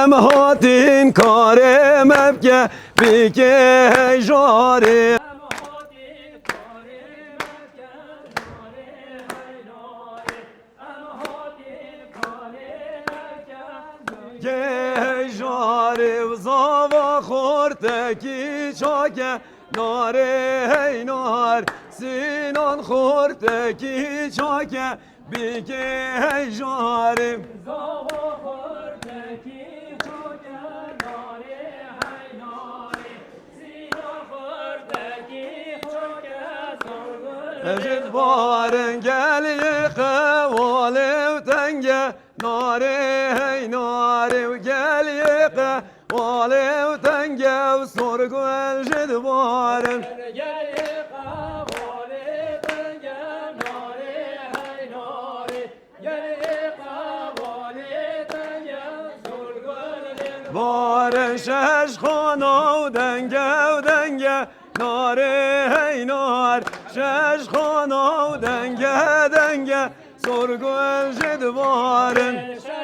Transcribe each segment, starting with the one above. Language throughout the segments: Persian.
ام هاتین کارم ابکه بیکه جاری جاری و زاوا خورتکی چاکه ناره هی نار سینان خورتکی چاکه بیکه جاری زاوا خورتکی چاکه ناره هی ناره سینان خورتکی چاکه زاوا اجد بارن گلی قوالی و تنگه ناره هی ناره و گلی قوالی و تنگه و سرگو اجد بارن بارن شش خانه و دنگه ناره هی نار شش خانه و دنگه سرگو اجد بارن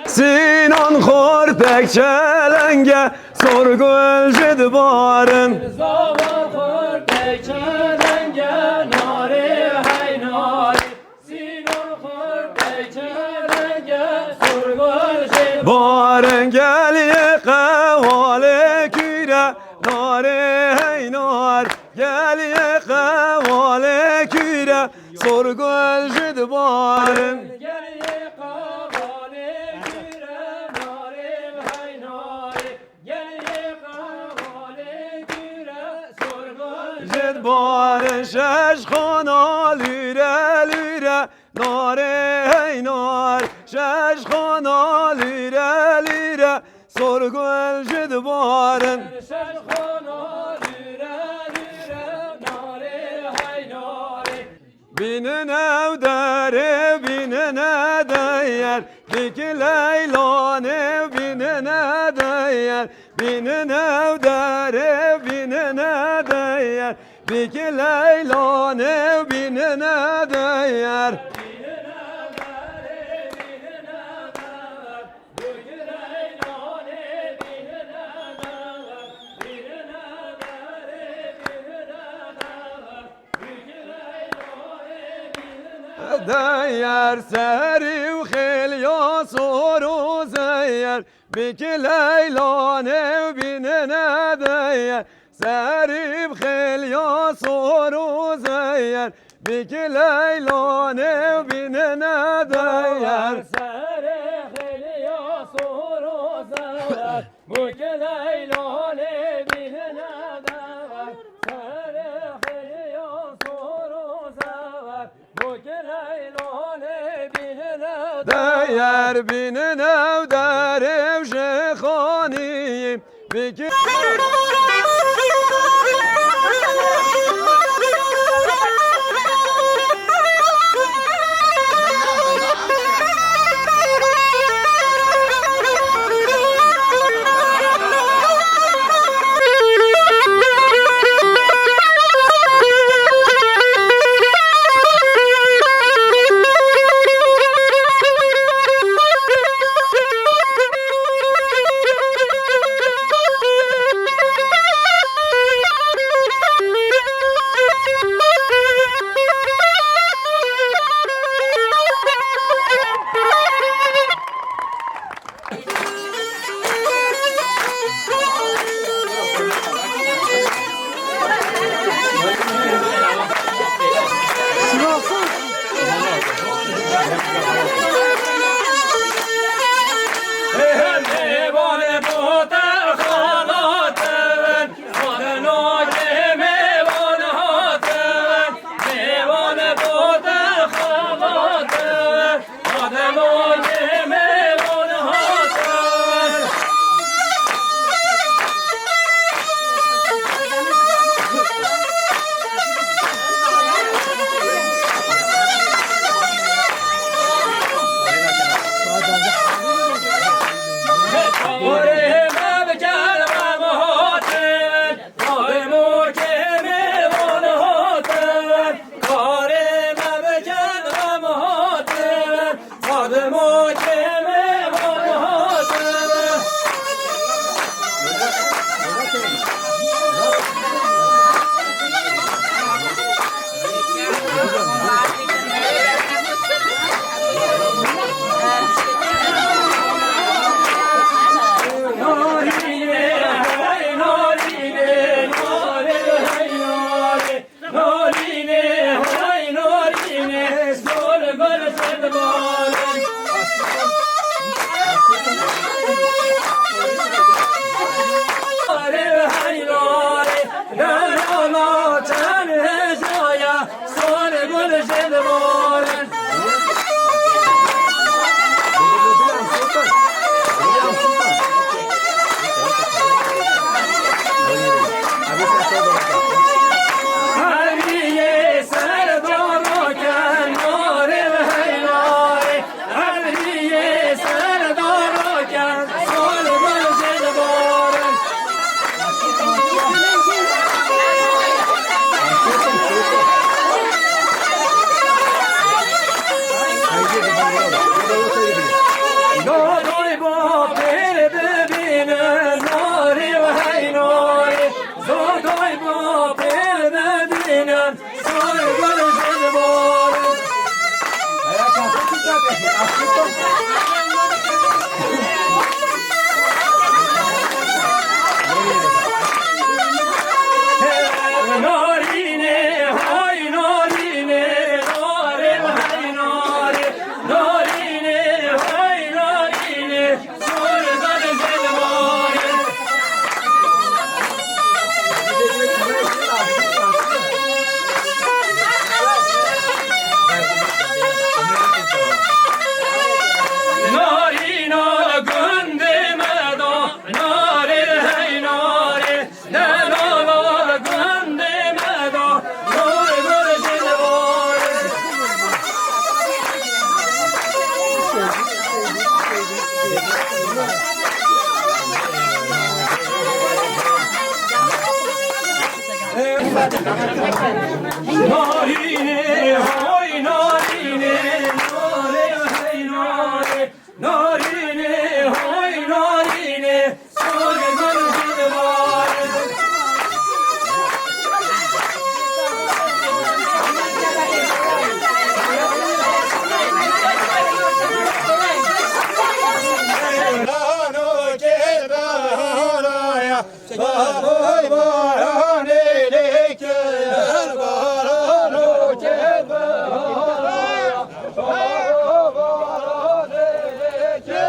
سینان خورتک چلنگه سرگو اجد بارن زاوا خورتک چلنگه ناره هی ناره سینان خورتک چلنگه سرگو اجد بارن گلی قوالی کیره ناره هی نار گلی قوالی کیره سرگو اجد بارن جد بارن شش خانه لیره ناره هی نار شش خانه لیره سرگو اجد بارن بینن او داره بینن دایر بیک لیلانه بینن دایر بینن او داره بینن دایر بیک لیلانه بینن دایر دایر سری و خیلیا سور و زیر بیک لیلانه بینن دایر سری و خیلیا سور و زیر بیک لیلانه بینن دایر سری خیلیا سور و زیر بیک لیلانه بینن دایر سری خیلیا سور و زیر بیک لیلانه بینن دایر بینن او داره شخانی بیک جلبارن نارینه های نارینه ناره های ناره نارینه های نارینه سال گل جلواره رانو که بهارایا بابای بارانه لیکه بارانو که بهارایا بابای بارانه لیکه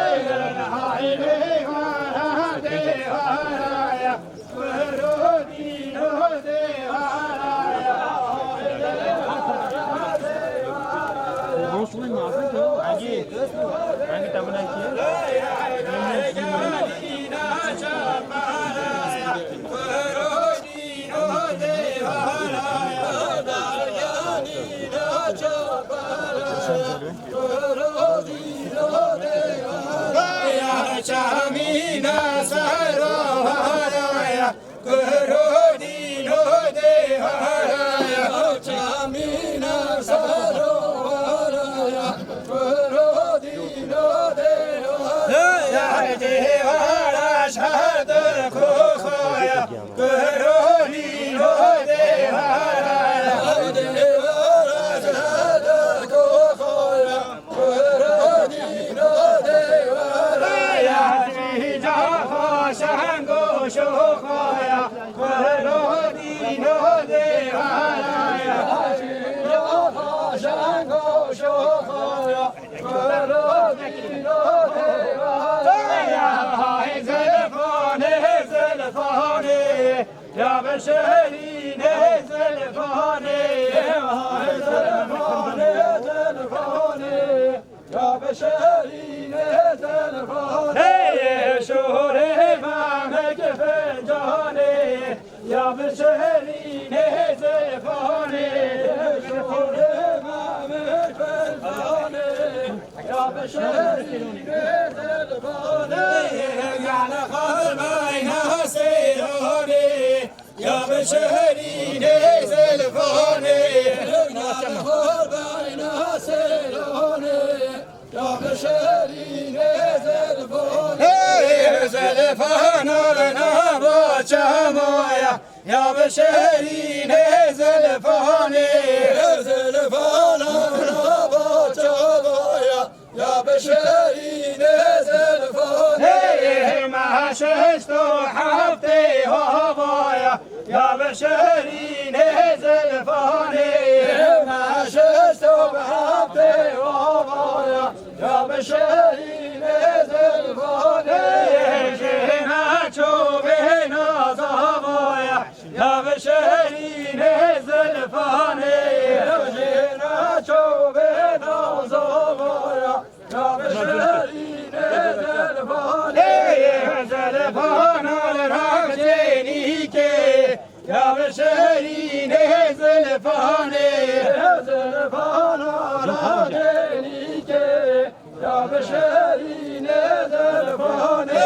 نهایه وارانه وارaya ورودی نوده وارaya Bonsoir, Angie. Angie, t'as mon Chamina Saroharaya Kurodino de Haraya Chamina Saroharaya Kurodino de Haraya Devara Shadar Khokhaya Kurodino de Haraya Devara Shadar Khokhaya Kurodino de Haraya Jaha Shokhaya Kurodino de Haraya Jaha Shokhaya Kurodino de Haraya Zelfane Ya Besherine Zelfane Zelfane Zelfane Ya Besherine Zelfane Şore Mehmet Fencane Ya Besherine Zelfane Şore Mehmet Fencane Ya Besherine Zelfane Yani kalmayna seyrane Ya Besherine Zelfane Yani kalmayna seyrane Ya Besherine Zelfane Zelfanana Baçamoya Ya Besherine Zelfane Zelfanana Baçamoya Ya Besherine Zelfane Maşeşto hafte havaya Ya Besherine Zelfane Maşeşto hafte havaya Ya Besherine Zelfane Jena çobe nazavaya Ya Besherine Zelfane Jena زلفان الرجلی که یا به شیرین زلفانه زلفان الرجلی که یا به شیرین زلفانه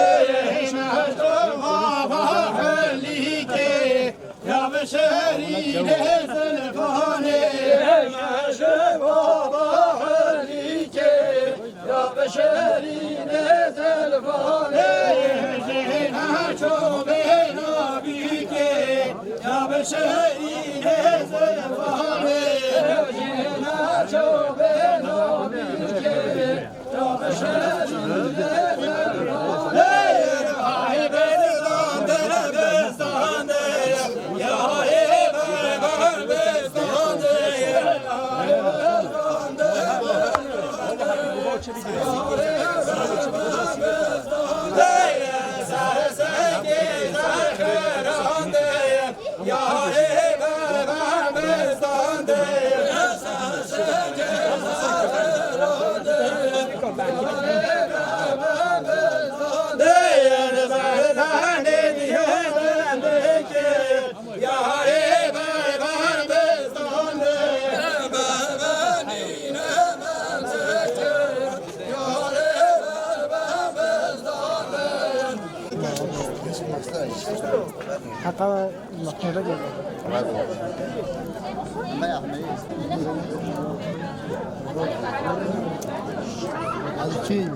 مشتاقی که یا به شیرین زلفانه مشتاقی که یا به شیرین زلفانه یا به شیرین زلفانه چو به نابی که یا به شیرین زلفانه های بستان دل بستانه یا های بر بستانه حتى مخنوقة جدا. ما يحمي. الكين.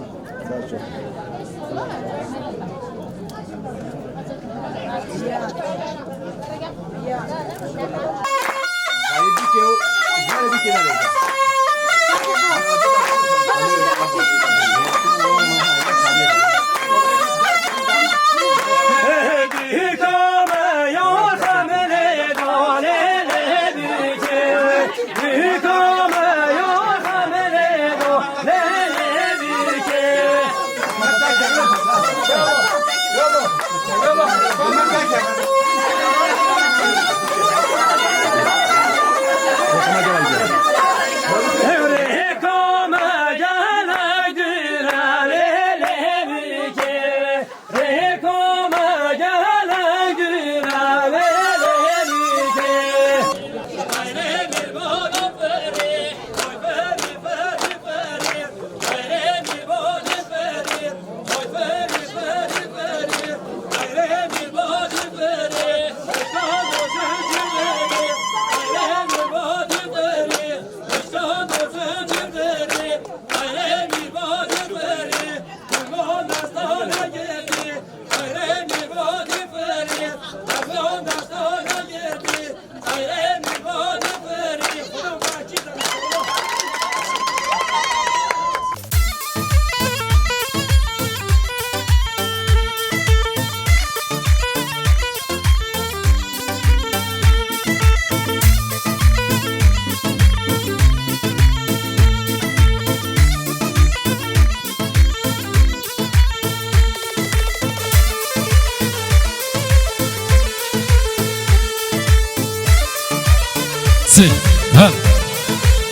سي ها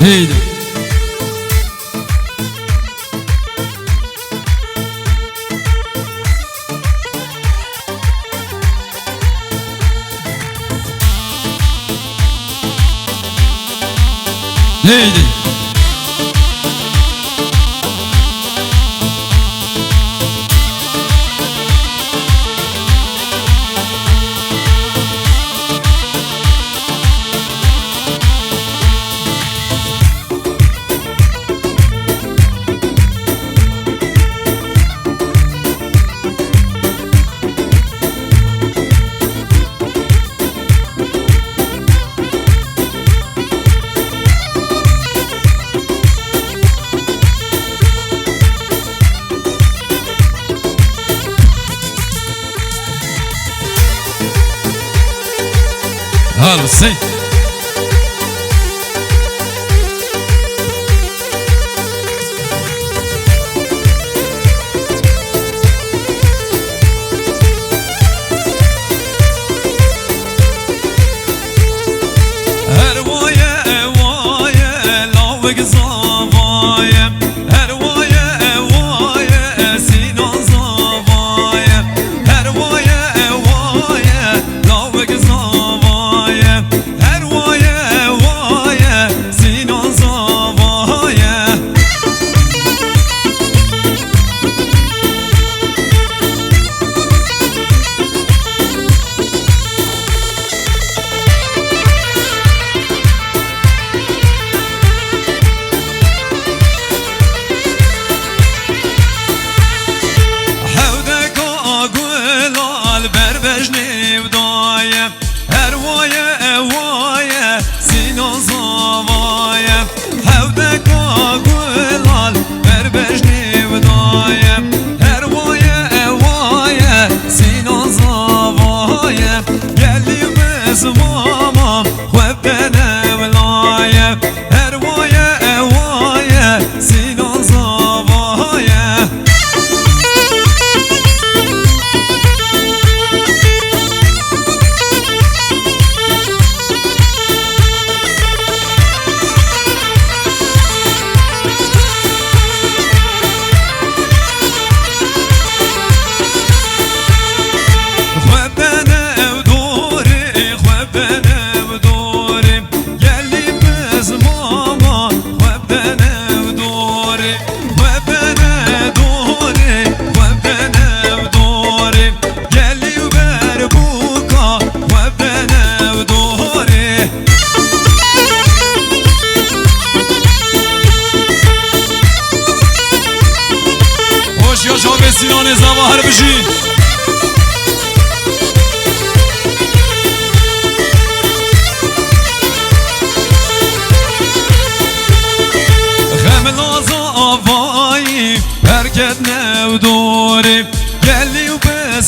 هيدي هيدي Hello, say.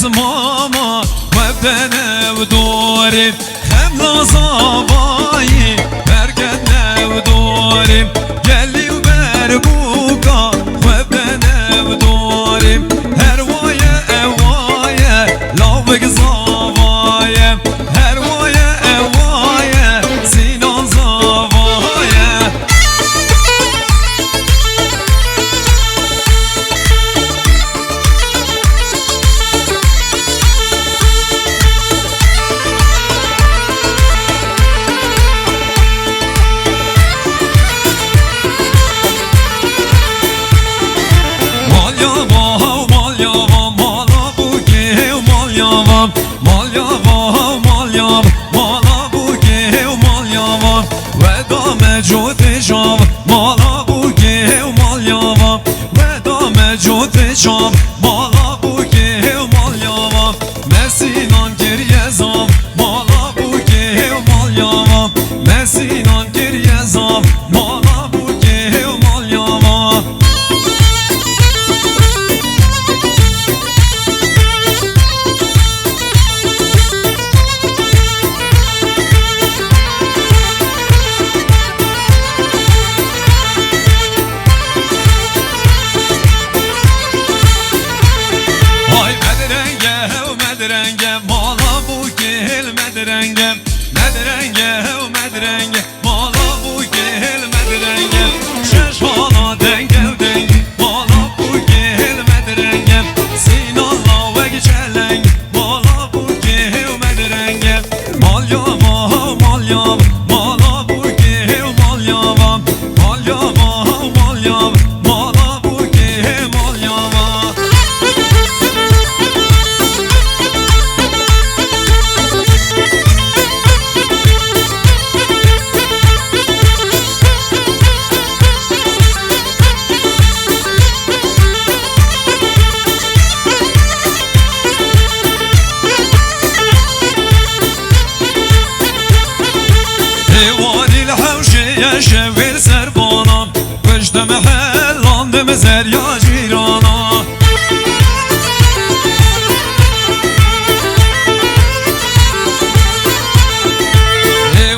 ماما وابدنا ودوري خملا صباي بركتنا ودوري قالي وبربوكا وابدنا ودوري هروايا اوايا لوبك صبايا هروايا اوايا سينان صبايا مالا بوگه و مال یاوا و دام جوت شام مالا بوگه و مال یاوا مسینان گریه زام مالا بوگه و مال یاوا مسینان گریه زام مالا بوگه و مال یاوا مدرنگه مالا بو گل مدرنگه مدرنگه و مدرنگه مالا بو گل مدرنگه شش حالا دنگه و دنگه مالا بو گل مدرنگه سینالا و گچلنگ مالا بو گل مدرنگه مالیاما مالیام مالا بو گل مالیام مالیاما مالیام مالا بو گل مالیاما شویر سربانم پشتم حلاندم زریا جیرانا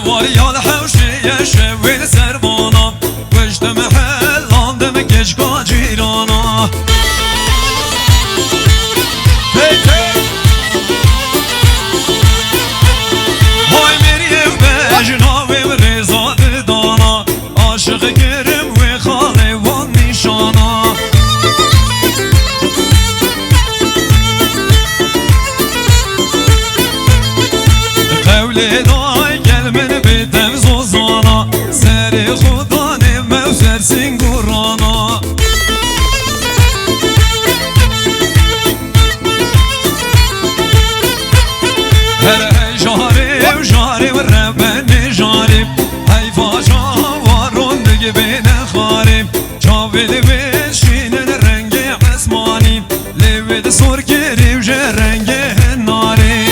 واریال حوشه شویر سربانم پشتم حلاندم کشکا جیرانا های میری بجناویم رزاد دانا عاشق گرم و خاله و نیشانا قول دای گل من بدم زوزانا سر خدا نمو سر سنگورانا هر جاره و جاره و ربن جاره حیفا وارون دیگه بین خاریم چاویل بشینن رنگ عثمانی لیوید سر گریو جه رنگ ناری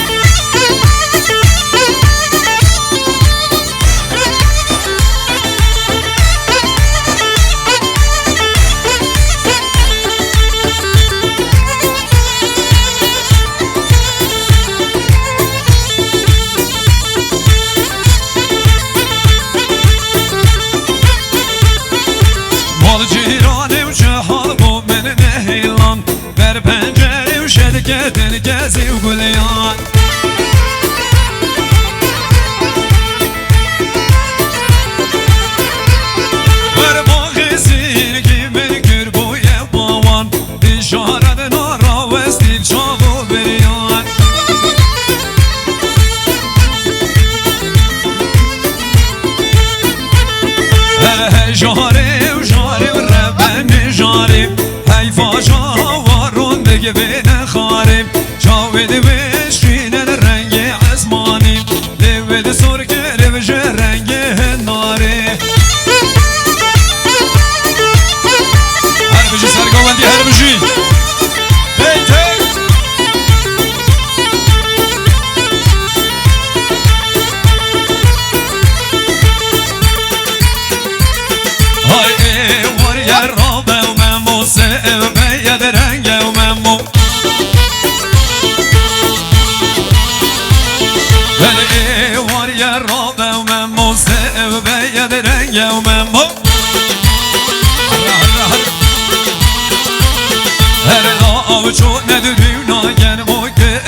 جیرانم چه حال بو من نهیلان بر پنجرم شرکتن گزی و گلیان بر باقی سیرگی من گر بوی باوان اشارت نارا و استیل چاو بریان جاره و جاره و ربن جاره حیفا جاوارون بگه بین خاریم جاوید بشینن رنگ عثمانی لیوید سر گره و جه رنگ ناره هر بجی سرگاوندی هر بجی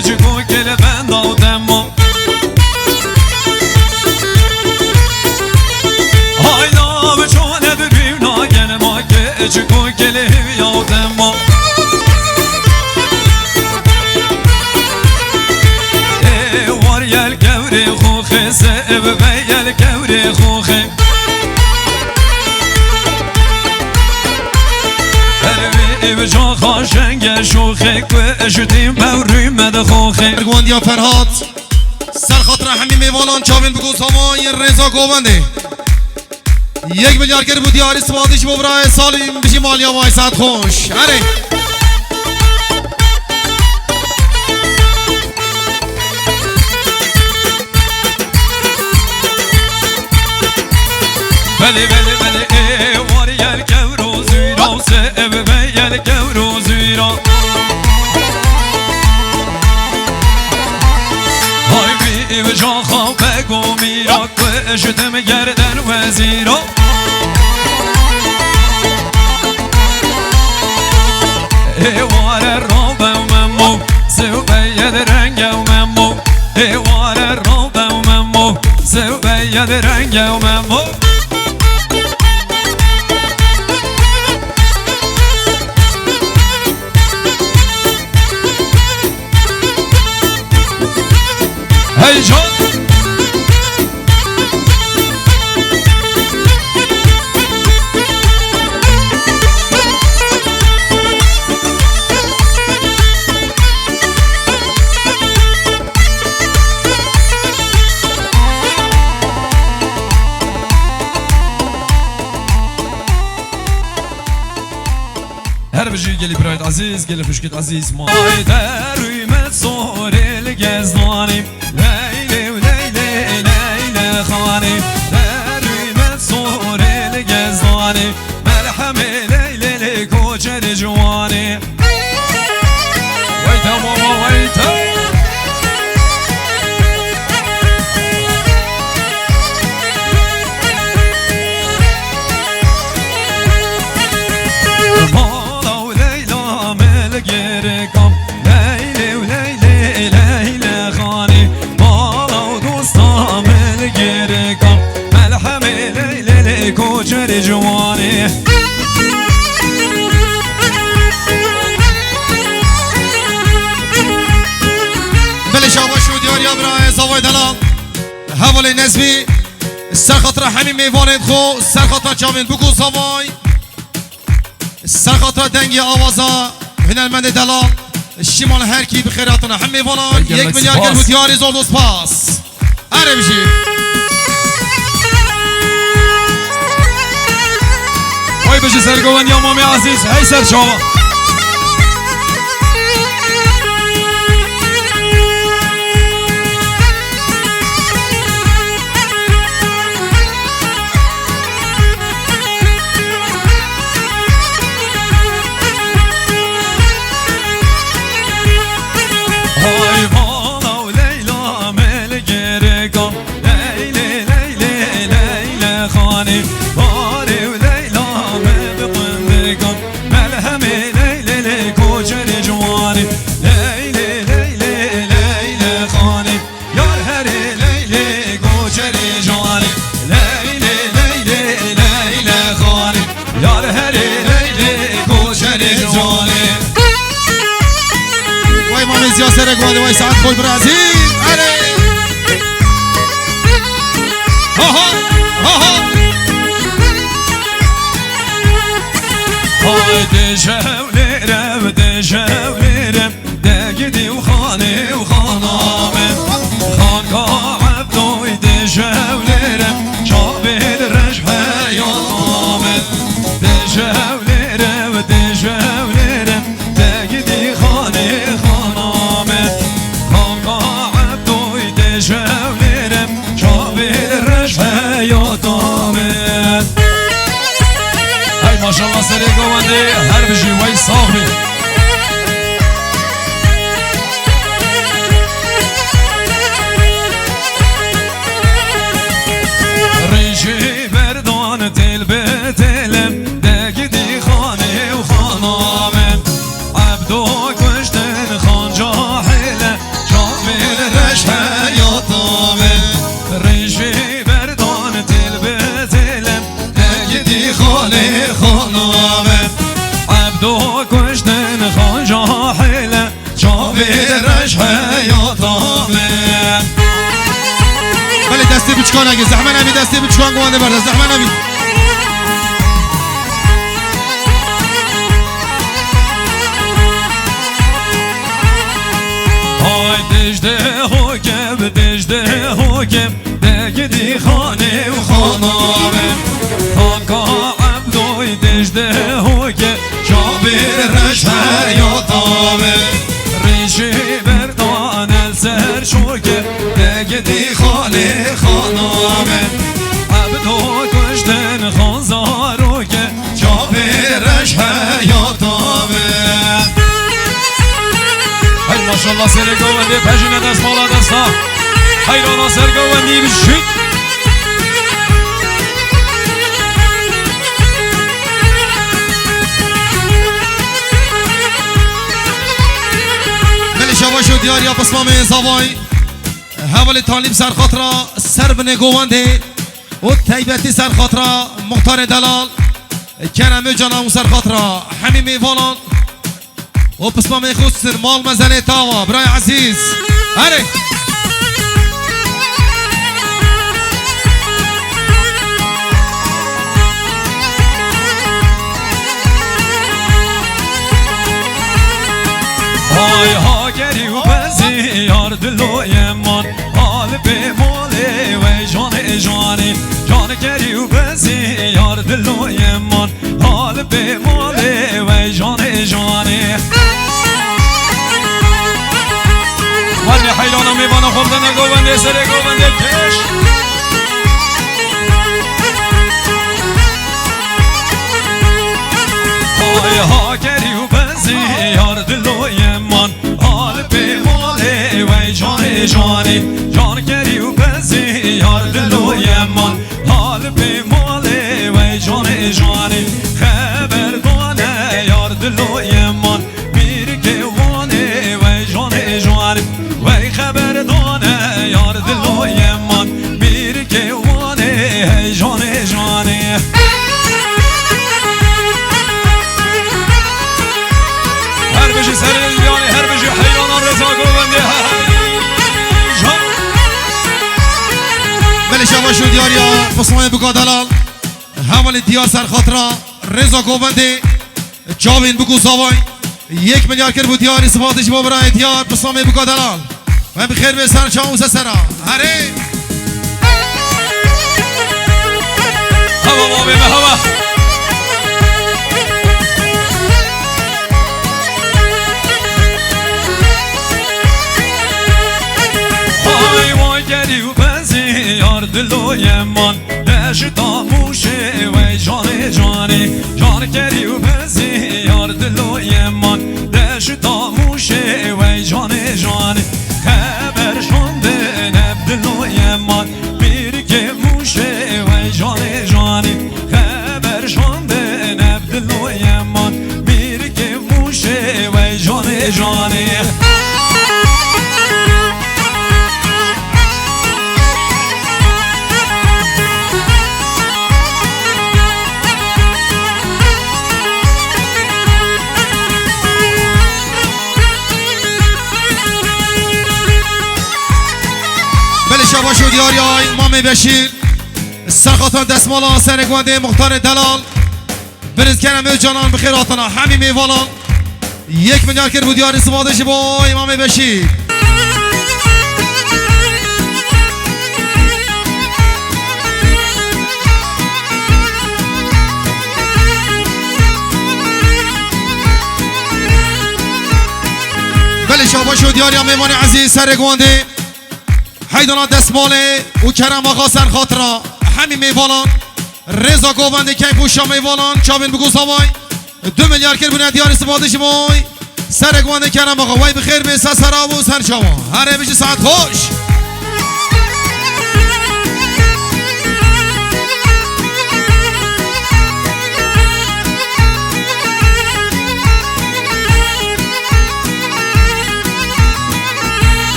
جگو کل بند آدم ما هایلا بچانه ببیم ناگن ما که جگو کل هوی آدم ما وار یل گوری خوخه سعب بیل گوری خوخه و جا خاشنگ شوخه که اشتیم بوری مد خوخه گواندیا فرهاد سر خاطر همین میوانان چاوین بگو سامای رضا گوونده 1 میلیارد گر بود یاری سوادیش ببرای سالیم بشی مالیا وای ساعت خوش اره بله بله بله وار یل گورو زیرا سعب بیل گورو زیرا های بی و جا خواب بگو میرا که اشتم گردن وزیرا وار رابه و ممو سو بیل رنگ و ممو وار رابه و ممو سو بیل رنگ و ممو هی جان هر بجی گلی برایت عزیز گلی خوشکت عزیز ما در رویمت صوری لگزدانیم لیلی و لیلی لیلی خانیم در رویمت صوری لگزدانیم ملحمه لیلی لی کوچر جوانیم ویتا ماما ویتا کوچر جوانی بله شما شو دیاریا برای زوای دلال حوالی نزمی سر خاطر همین میوانت خو سر خاطر چاوین بگو زوای سر خاطر دنگی آوازا هنرمند دلال شمال هر کی بخیراتنا هم میوانان 1 میلیارد گر بود یاری زور دوست پاس اره بشی وای بشه سرگوان یا مامی عزیز هی سر شما های والا و لیلا مل گرگان لیلی لیلی لیلی خانی باری و لیلا مل قندگان ملهمی لیلی لی کوچر جوانی لیلی لیلی لیلی خانی یار هری لیلی کوچر جوانی لیلی لیلی لیلی خانی یار هری لیلی کوچر جوانی وای مامی زیاد سر گواده وای ساعت خوش برازیل اره ها ها ها ها های دشولیرم دشولیرم دگیدی و خانه و خانامه خانگاه عبدوی دشولیرم شابیر رشحه یامه دشولیرم دشولیرم دگیدی خانه خانامه خانگاه عبدوی دشولیرم شابیر رشحه یامه ماشاءالله سری گوانده هر بجی وی صاحبی ریشی بردان تل به تلم دگیدی خانه و خانامه عبدو کشتن خان جاهله رش حیاتامه بله دستی بچکان اگه زحمه نمی دستی بچکان گوانده برده زحمه نمی دجده حکم بگدی خانه و خانامه خانگاه عبدوی دجده حکم جابر رش حیاتامه ریشی بردان السر شوکه بگدی خانه خانامه عبدو کشتن خانزارو که جابر رش حیاتامه ماشاءالله سرگوونده پژینه دست بالا دستا حیرانا سرگووندی بشید بله شباش و دیاریا بسمام زوای حوالی طالب سرخاطرا سر بنه گوونده و تیبتی سرخاطرا مختار دلال کرمه جانم سرخاطرا همین میوالان و پسما میخوستن مال مزنه تاوا برای عزیز هره های ها گری و بزی یار دلوی من حال به مالی و جان جانی جان گری و بزی یار دلوی من حال به مالی و جان جانی ولی حیلانا میبانه خوردن گوونده سر گوونده کش های ها گری و بزی یار دلوی من حال به مالی و جان جانی جان گری و بزی یار دلوی من حال به مالی و جان جانی خبر دانه یار دلوی من میر گوانه و جان جانی وی خبر دانه یار دلوی من میر گوانه جان جانی هر بجی سر بیانی هر بجی حیرانان رضا گوونده جان بله شباش و دیاریا بسمام بگا دلال حوالی دیار سرخاطرا رضا گوونده جاوین بگو زوای 1 میلیارد کرد بود دیار استفادهش با برای دیار بسمام بگا دلال و بخیر به سر چاوز سرا هره هوا ما به هوا های وای گری و بزی یار دلوی من نشتا موشه و جان جانی جان گری و بزی یار دلوی من نشتا موشه و جان جانی خبر شنده نب دلوی من بیر که موشه و جان جانی خبر شنده نب دلوی من بیر که موشه و جان جانی شباش و دیاری های امام بشیر سرخاطان دستمالا سرگوانده مختار دلال برز کرم جانان بخیراتنا همین میوالان 1 میلیارد کرد بود دیاری سمادش با امام بشیر بله شباش و دیاری های میوان عزیز سرگوانده حیدانا دستماله و کرم آقا سر خاطرا همین میوالان رضا گوونده که پوشا میوالان چاوین بگو سوای 2 میلیارد کرد بونه دیار استفاده شمای سر گوانده کرم آقا وای بخیر به سرا و سر شما هره بشه ساعت خوش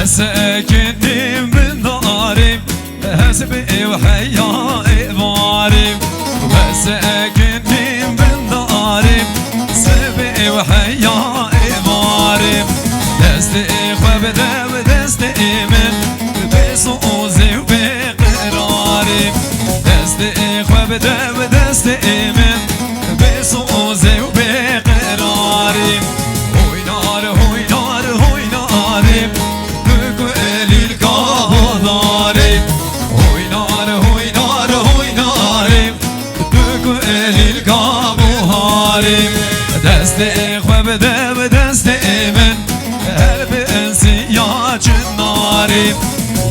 ساكنين من داري حسب وحياء واري ساكنين دست خواه بده و دست من به سوزه و به قراریم دست خواه بده و دست من به سوزه و به قراریم هوینار هوینار هویناریم بگو الیل گاه داریم هوینار هوینار هویناریم بگو الیل گاه بوهاریم دست خواه بده و دست من هر به انسی یا جناریم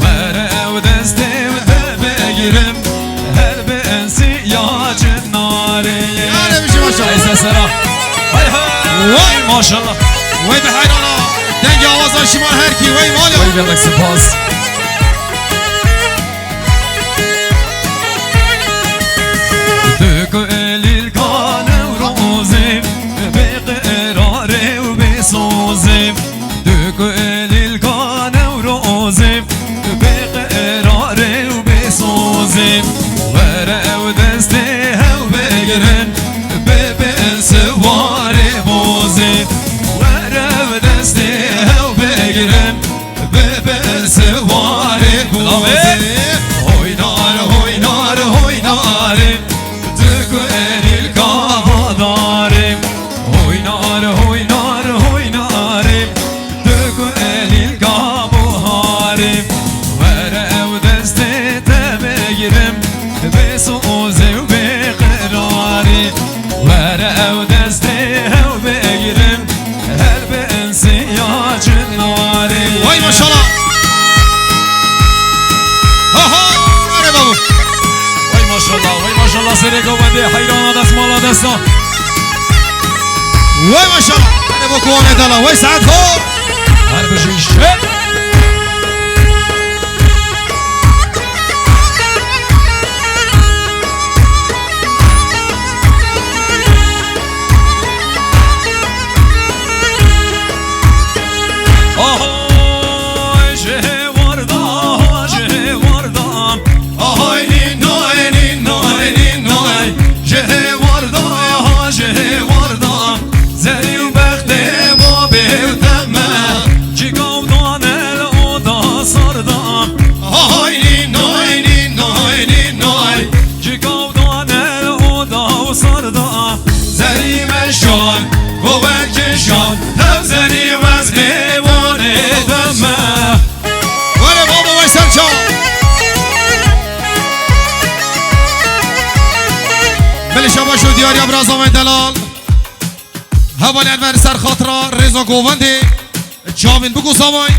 وره و دست و ده بگیرم هر به انسی یا جناریم یعنی میشه ماشاءالله ایسا سرا وای ماشاءالله وای به حیرانا دنگ آوازان شما هر کی وای مالا وای بلک سپاس دکو الیل کانم روزیم به قراره و بسوزیم دکو الیل کانم روزیم به قراره و بسوزیم وره و دسته هاو بگرن به سوار بوزیم وره و دسته هاو بگرن به سوار بوزیم هوینار هوینار هویناریم دکو الیل کاه داریم هوینار هوینار هویناریم دکو الیل گاه بوهاریم وره و دسته ته بگیرم به سوزه و به قراریم وره و دسته هاو بگیرم هر به انسی یا جناریم وای ماشاءالله آها آره بابو وای ماشاءالله سری گوونده حیران دست مالا دستا وای ماشاءالله اینه با کوانه دالا وای سعد خور هر بجیشه آهای شه وردام شه وردام آهای نینای نینای نینای شه وردام شه وردام زری و بخت با بردمه چی گودان الادا سردام آهای نینای نینای نینای چی گودان الادا سردام زری مشان گوهر کشان هم زری وزنه وای بابا وای سرچا بله شما شو دیاری ابرازا و دلال حوالی انور سر خاطرا رضا گوونده جامین بگو سامای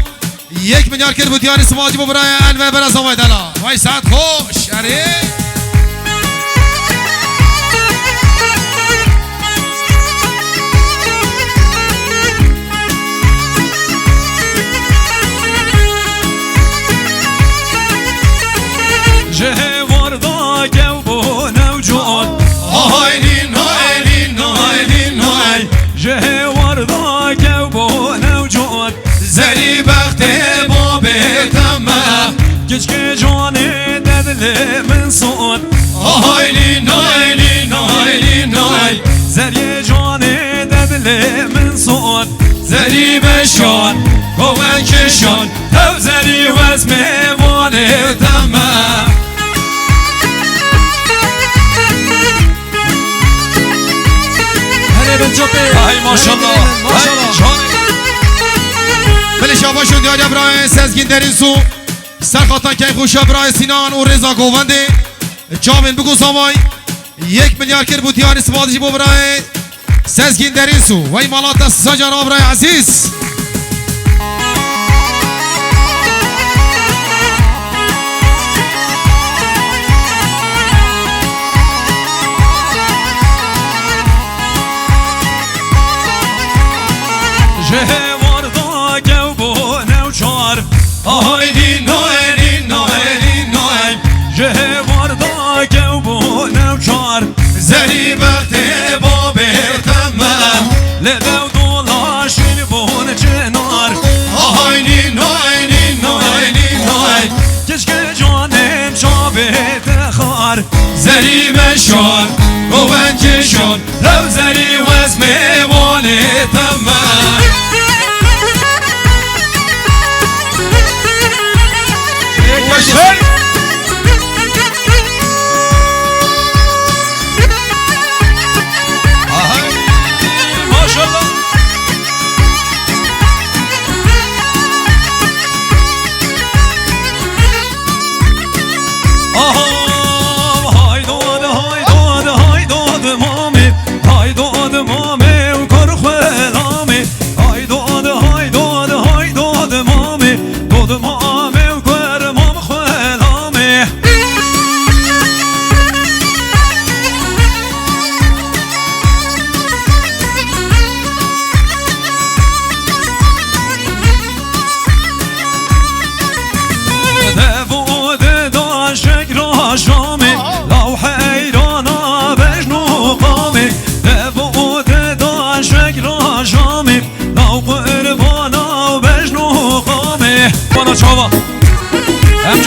1 میلیارد کرد بود دیاری سماجی برای انور برازا و دلال وای سعد خوش اره جه وردا گو بو نوجود آهای نینای نینای نینای جه وردا گو بو نوجود زری بخت با بیتمه گچ که جانه ددل من سود آهای نینای نینای نینای زری جانه ددل من سود زری بشان گوهن کشان تو زری وزمه وانه تمه ای ماشاءالله بله شما شو دیاری برای سزگین در این سو سرخاطان که خوش برای سینان و رضا گوونده جامین بگو سامای 1 میلیارد کرد بود دیاری سماجی برای سزگین در این سو وی مالات دست سجان برای عزیز جه وردا گو بو نوچار آهای نینای نینای نینای جه وردا گو بو نوچار زری بخت با بیتمه لدو دولاشین بون جنار آهای نینای نینای نینای کشک جانم شابه خار زری مشان گوهن کشان رو زری وزمه وانه تمه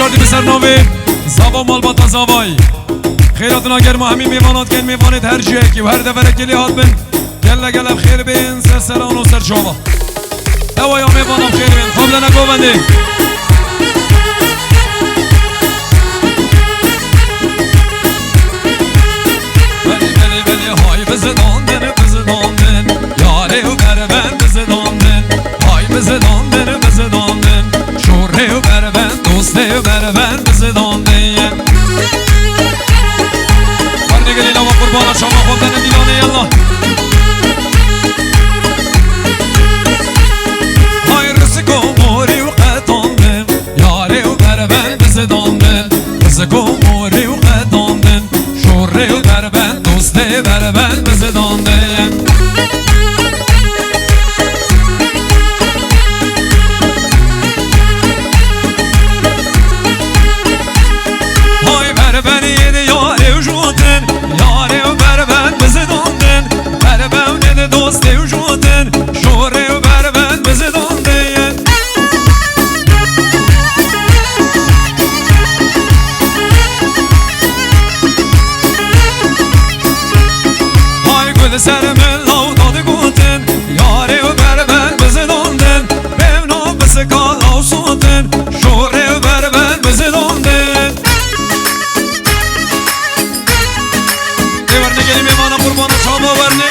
آردی بسر نوی زبا مال باتا زبای خیراتنا گرم همین میوانات کن میوانید هر جیه کی و هر دفره کلی هات بن گله گله خیر بین سر سران و سر شابا اوا یا میوانم خیر بین خواب لنگو بنده بلی بلی های بزداندن بزداندن یاره و بربند بزداندن های بزداندن بزداندن شوره و بربند دوسته و بربند بزداندن برنگلی لوا قربانا شما خوندن دیلانه یالله های رسکو موری و قطاندن یاره و بربند بزداندن رسکو موری و قطاندن شوره و بربند دوسته بربند بزداندن های بربند یده یاره و جوتن یاره و بربند بزداندن بربند یده دوسته و جوتن شوره و بربند بزداندن های گل سر من لاو داده گوتن یاره و بربند بزداندن بمنا بسکال لاو سوتن شوره و بربند بزداندن دیورنه گلی میمانم قربان شما ورنه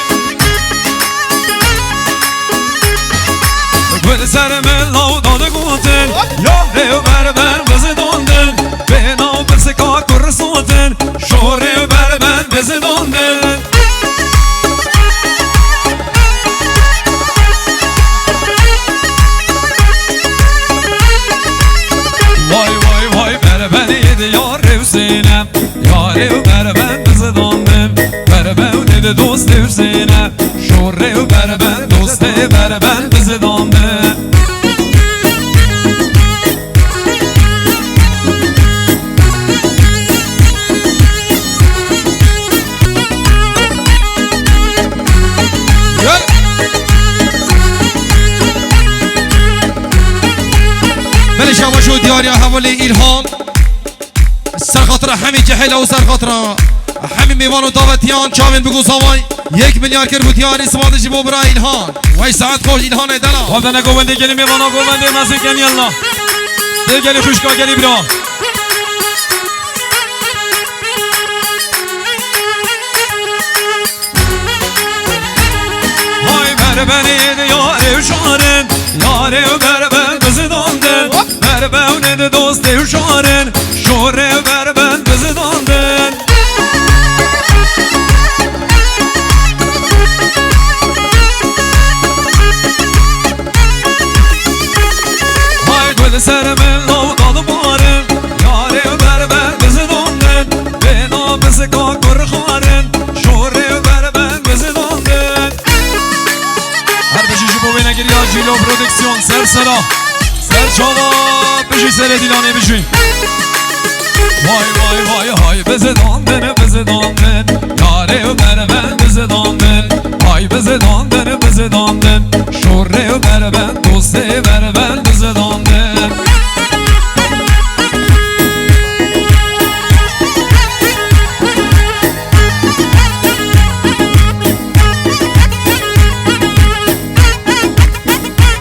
گل سر من لاو داده گوتن یاره و بربند بزداندن بنا بسکال کر سوتن شوره و بربند بزداندن وای وای وای بربند یده یاره و سینم یاره و بربند بزداندم بربند یده دوست و سینم شوره و بربند دوسته بربند بزداندم بله شما شو دیاری حوالی ایلهام سر خاطر همین جهل و سر خاطر همین میوان و دعوتیان چاوین بگو سوای 1 میلیارد کر بوتیاری اسمادشی بو برای ایلهان وای ساعت خوش ایلهان دلا خواب دنه گوونده گلی میوانا گوونده مزین کن یالله ده گلی خوشکا گلی برا های بربند یده یاره و شارن یاره و بربند بزداندن بربند یده دوسته و شارن شوره و بربند بزداندن های گل سر من لاو داده بارن یاره و بربند بزداندن بنا بسکا کر خارن شوره و بربند بزداندن هر بجیجی بو بینه گری ها جیلو پرودکسیون سر سرا سر چاوا بجی سر دیلانه بجی وای وای وای های بزداندن بزداندن یاره و بربند بزداندن های بزداندن بزداندن شوره و بربند دوسته بربند بزداندن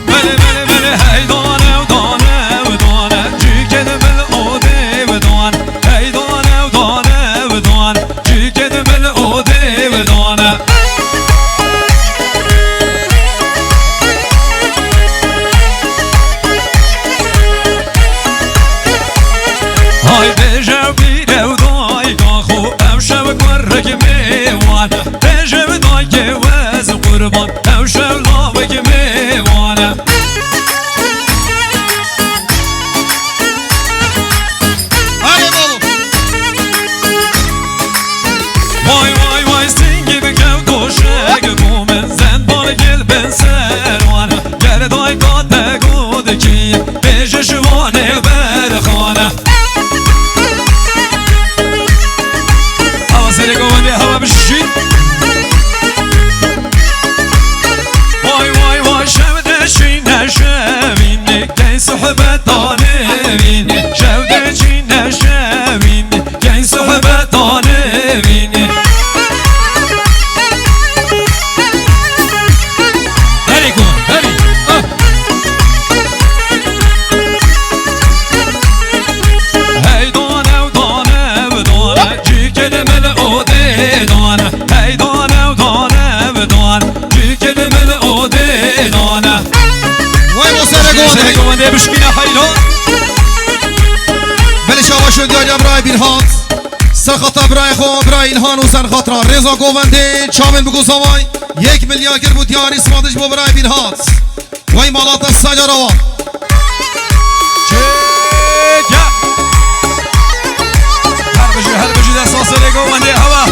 بله بله بله هی دانه و دانه و دانه جیکه دل اوده و دانه هی دانه و دانه و دانه جیکه دل اوده و دانه های بجو بیره و دای کاخو امشب کرک میوان بجو دای که وز قربان امشب لاوه که میوانه های بابا وای وای وای سینگی بکم دوشک بومن زندان گل بن سروان گردای کاته گود کی بجو شوانه برخانه هوا سری گونده هوا بشید مشکینه حیران بله شما شد دیاری برای بیرهات سرخطا برای خواه برای اینهان و سرخطرا رضا گوونده چامن بگو زوای 1 میلیارد گر بود دیاری سمادش با برای بیرهات وای مالات ساجا روا چکه هر بجی دست آسره گوونده هوا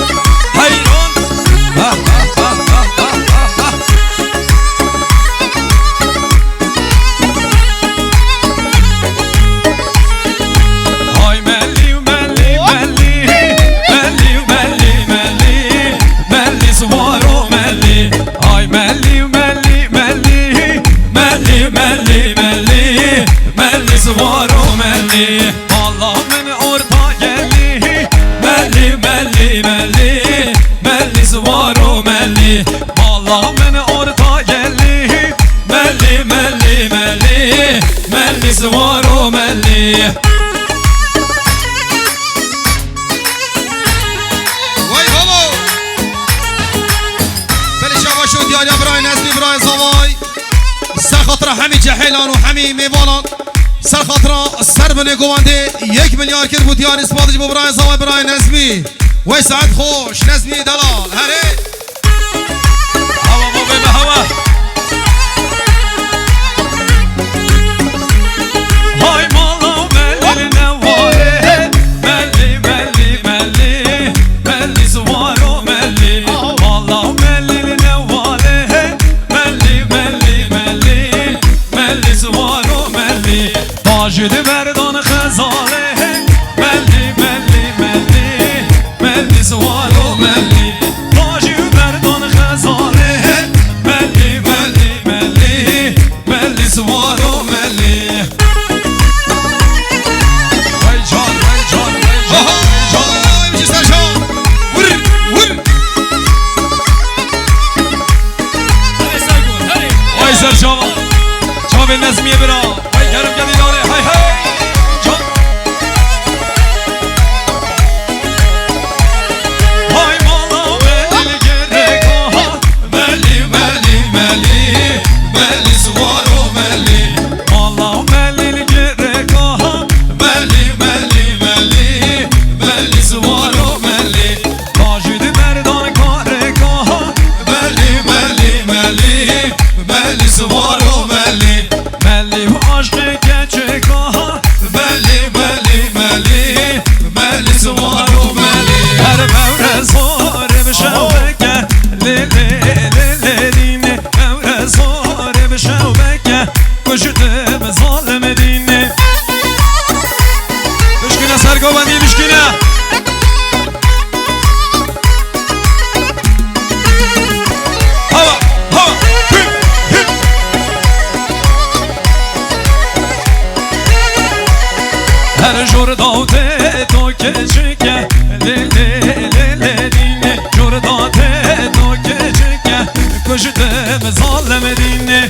حیران زوارو ملی Allah من orta gelli Melli melli melli Melli zvaru melli Allah من orta gelli Melli melli melli Melli zvaru melli وای بابا بله شما شد دیاری برای نزمی برای زوای سر خاطر همی جهیلان و همی میوانان سر خاطر سر بنه گوانده 1 میلیارد کرد بود دیار اسپادش با برای زوای برای نزمی وای ساعت خوش نزمی دلال هره هوا بابا به هوا های مالا ملی نواره ملی ملی ملی ملی زوارو ملی مالا ملی نواره ملی ملی ملی ملی زوارو ملی باجد مردان خزانه ملی ملی ملی ملی زوارو ملی باجد مردان خزانه ملی ملی ملی ملی زوارو ملی وای جان وای جان وای جان وای میشه سر شام ور ور وای سر شما چاوی نظمیه برا وای گرم گلی داره های های جان های مالا ملی گره ها ملی ملی ملی ملی سوارو ملی مالا ملی گره ها ملی ملی ملی ملی سوارو ملی واجد مردان کاره ها ملی ملی ملی ملی سوارو ملی ملی و عشق کچه ها ملی ملی ملی ملی سوارو ملی هر مور زاره بشو بکه لیلی لیلی دینه مور زاره بشو بکه کشتم ظالم دینه بشکنه سرگوبندی بشکنه هوا هوا هر جور داده تو کچکه لیلی لیلی دینه جور داده تو کچکه کشتم ظالم دینه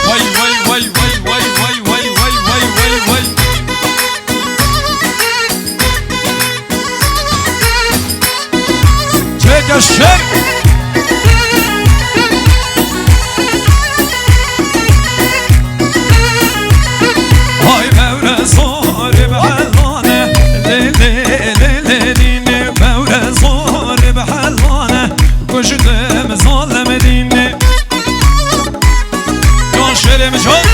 وای وای وای وای وای وای وای وای وای وای وای چکه شر های مور زاره به حلوانه لیلی لیلی دینه مور زاره به حلوانه کشتم ظالم دینه جان شرم جان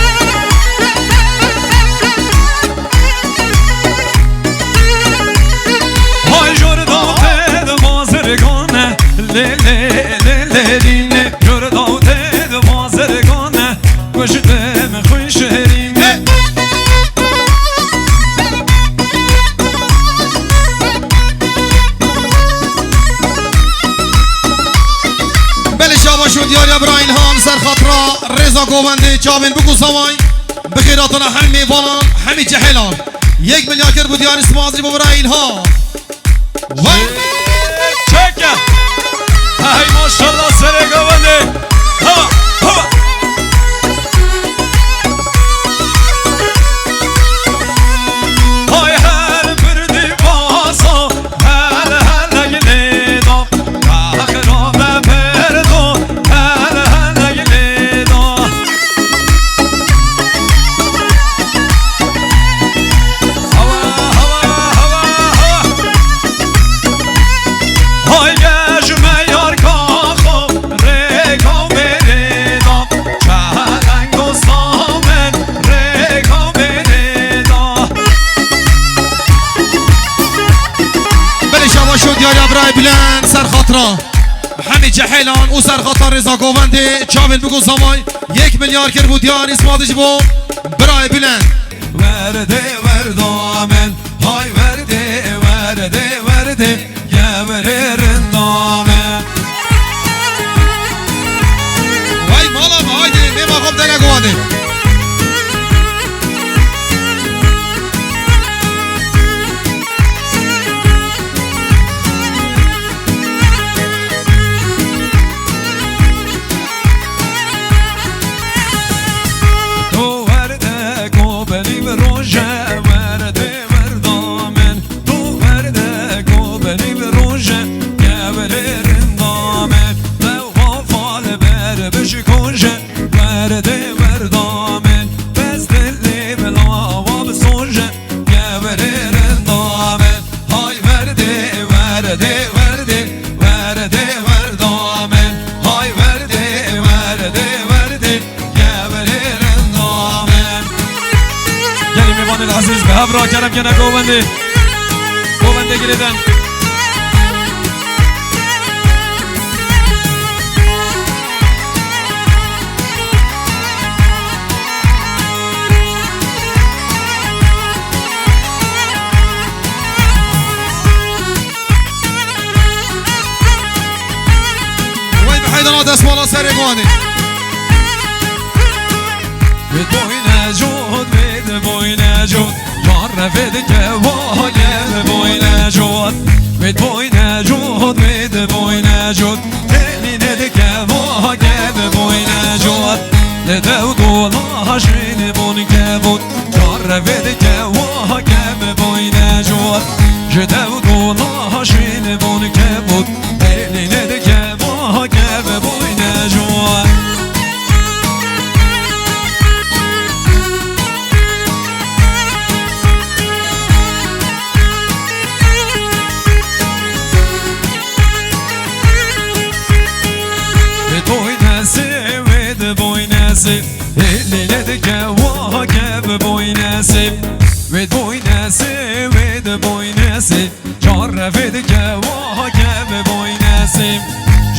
های جور داده دو بازرگانه لیلی لیلی دینه جور داده دو بازرگانه کشتم خوی شهرینه بله شما شد دیاری برای اینهان سر خاطر رضا گوونده چاوین بگو زوای بخیراتون همی میوانان همی جهیلان 1 میلیارد کرد بود دیاری اسپادش با برای اینها وای چکه های ماشالله سر گوانده هوا هوا های هر بردی باسا هر هر نگلی دا اخرام پردو هر هر نگلی دا خاطره حمید جحیلان و سر خاطر رضا گوونده چاول بگو زمای 1 میلیارد کرد بود دیار اسمادش بو برای بلند ورده وردامن های ورده ورده ورده گوره رندامن وای مالا هایده میما خوب دنه گوانده عزیز به هفرا کرم که نگوونده گوونده گریدن وای به حیدرات دست بالا سر گوانده بید بوی نجود بید بوی نجود جان رفید که واقع بوی نجود بید بوی نجود بید بوی نجود دلی نده که واقع بوی نجود لده و دولا هشین بون که بود جان رفید که واقع بوی نجود جده و دولا هشین بون که بود دلی نده که واقع بوی نجود اللي ندك واقف بوي ناسي ود بوي ناسي ود بوي ناسي جرف دك واقف بوي ناسي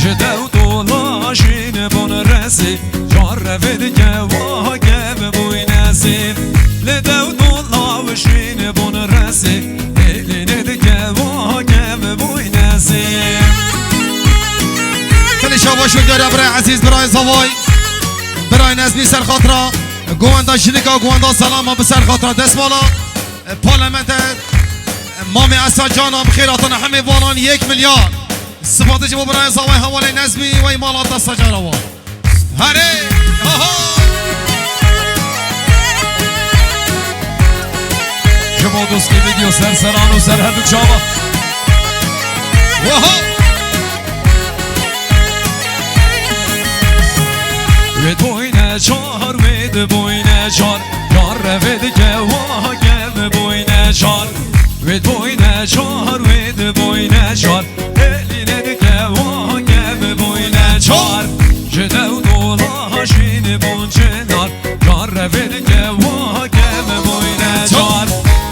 جدو طولاشين بون راسي جرف دك واقف بوي ناسي لدو طولاشين بون راسي اللي ندك واقف بوي ناسي خلي شابا شو داري برای عزیز برای زواي برای نزلی سر خاطره گواندا شریکا گواندا سلام به سر خاطره دست بالا پارلمنت مامی اسا جانا بخیراتون همه والان 1 میلیارد سپاتش با برای زوای حواله نزمی و ایمالات دستا جانا هره شما دوستی ویدیو سر سران و سر هر دو چاوا ود بوینه چار ود بوینه چار یار ود که واقع بوینه چار ود بوینه چار ود بوینه چار دلی نده که واقع بوینه چار جده و دولا هشین بون چنار یار ود که واقع بوینه چار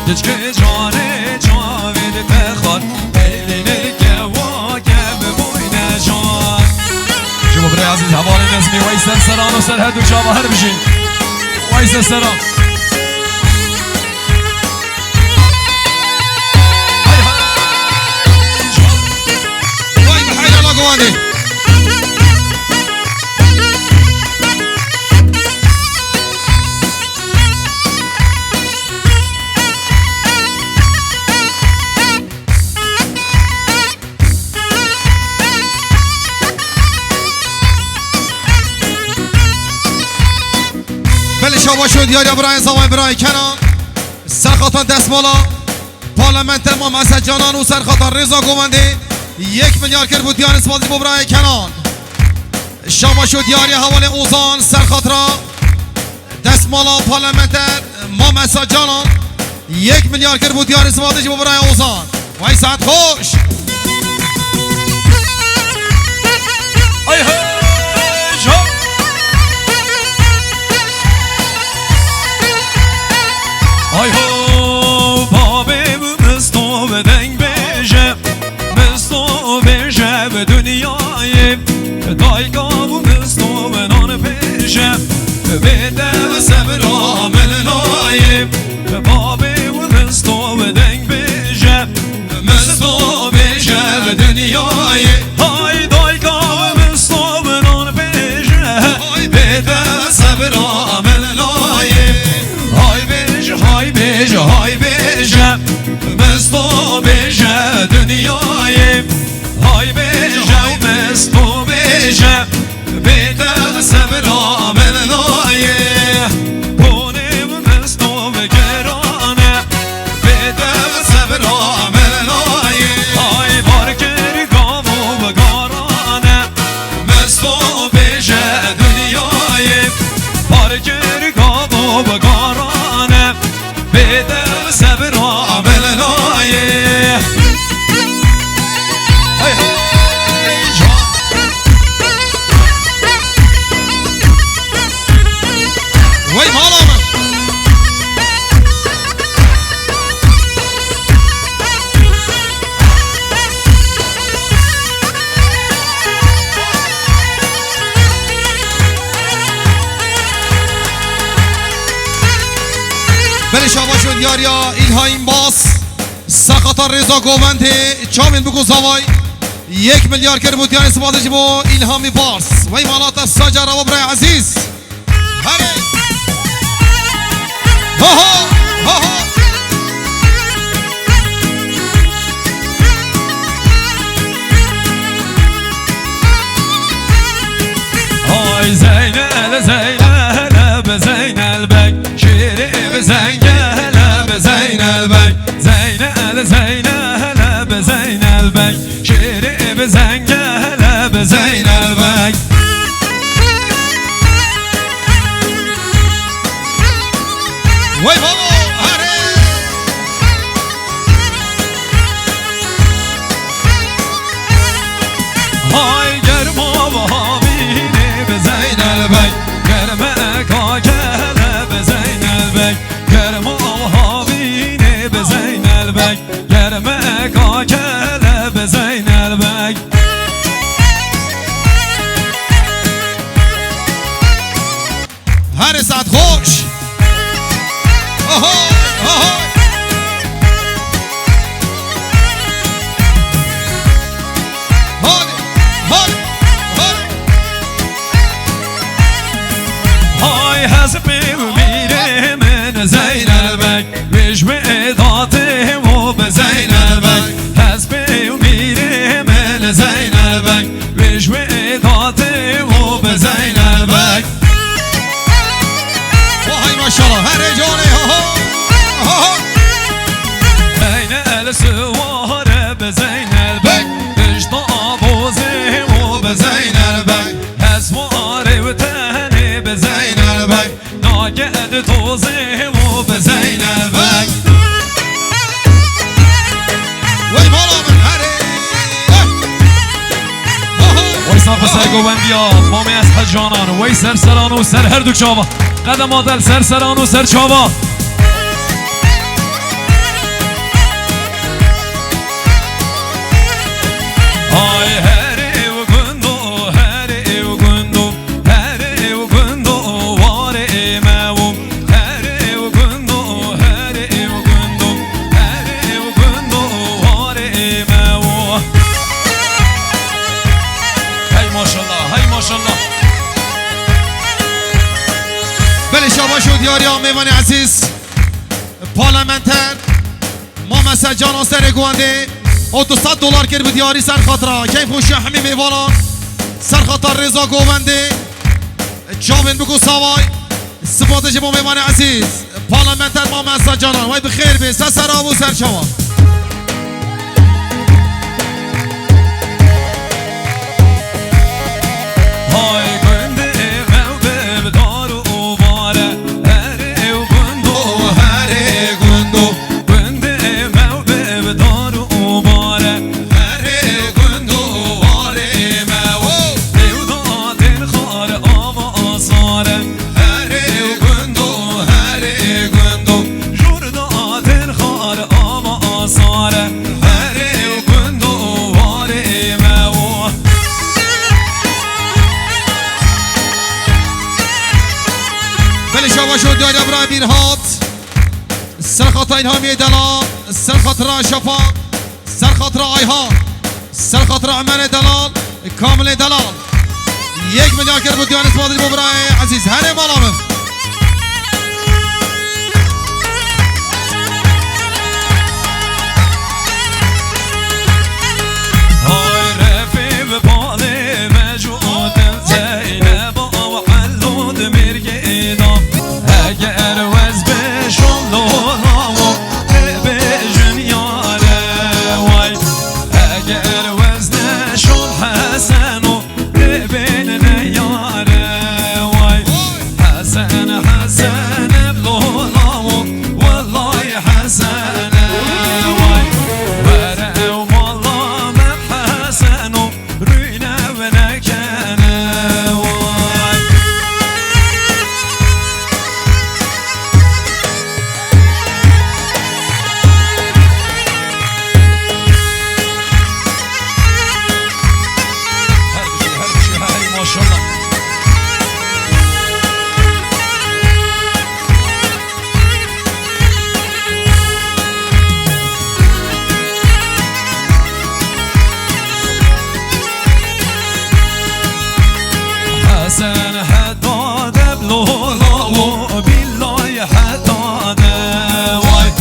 دیچ که جانه چاوید بخار دلی نده که واقع بوینه چار شما برای عزیز حواله نظمی ویسر سران و سر هر دو چاوا هر بشین ویسر سران وای بحیل الله گوانده شما شد یاری برای زوای برای کنان سرخاطان دست بالا پارلمنت ما مسجد جانان و سرخاطان رضا گوونده 1 میلیارد کرد بود دیار اسمازی با برای کنان شما شد یاری حواله اوزان سرخاطرا دست بالا پارلمنت ما مسجد جانان 1 میلیارد کرد بود دیار اسمازی با برای اوزان وای ساعت خوش آی هو بابه مستو بدنگ بشه مستو بشه بدون دایگا و مستو منان پیشم بده و صبر آمل نایم بابی و مستو و دنگ بیشم مستو بیشم دنیای های دایگا و مستو منان پیشم بده و صبر آمل نایم های بیش های بیش های بیشم مستو بیشم دنیای های بیشم مستو بیشم بده و صبر آمل نایم بونه و مستو بگرانه بده و صبر آمل نایم های بارکری گام و بگارانه مستو بیشه دنیای بارکری گام و بگارانه بده و صبر آمل نایم وای مالا من بله شما شد یاریا ایلهایم باس سقط رضا گوونده چامین بگو زوای 1 میلیارد کرد بود یعنی سپاسش با ایلهامی باس وای مالات ساجر و برای عزیز هره ها ها ها های زینل زینل بزینل بک شیری بزنگل بزینل بک زینل زینل بزینل بک شیری بزنگل بزینل بک وای بابا هره های گرما و هامینی بزینل بک گرمه کاکل بزینل بک گرما و هامینی بزینل بک گرمه کاکل بزینل بک هر ساعت خوش آهای آهای هاده هاده هاده های حسبی و میره من زینل بک ویش میداته و بزینل بک حسبی و میره من زینل بک ویش میداته و بزینل بک وای ماشاءالله هر جانه ها زینل سواره بزینل بک اشتا بوزه و بزینل بک حسواره و تنه بزینل بک ناگد توزه و بزینل بک وای مالا من هره وی صاف سر گوندیا مامی از حجانان وی سرسران و سر هر دو چاوا قدم آدل سرسران و سر چاوا های هری و گندو هری و گندو هری و گندو وار ایموم هری و گندو هری و گندو هری و گندو وار ایموم هی ماشالله هی ماشالله بله شما شد یاریا میوان عزیز پارلمنتر ما مثل جان آسر گوانده او $200 کرد بود یاری سر خاطره کیف خوشی همه میوانان سر خاطر رضا گوونده جامن بگو سوای سپاسش با میوان عزیز پارلمنتر ما مثل جانان وای بخیر بی سر آبو سر شما های گنده موبه دارو واره هری و گندو هری گندو گنده موبه دارو واره هری گندو واره مو دیو دل خار آوا آساره هری گندو جور دل خار آوا شاباش و دیاری ابراهیم بیرهات سر خاطر اینها دلال سر خاطر شفا سر خاطر آیها سر خاطر عمر دلال کامل دلال 1 میلیارد کرد بود دیوان اسماعیل ببرای عزیز هنه مالامه های رفی به باله مجود زینب و حلود مرگیدا اگر وز بشم لولاو بجن یاره وای اگر وز نشم حسنو ببین نیاره وای حسن حسن بلولاو والله حسن وای وره و مالا من حسنو روینه و نکنه وای هر بشي هاي ما شاء الله حسن حداد بلولا بالله حداد واي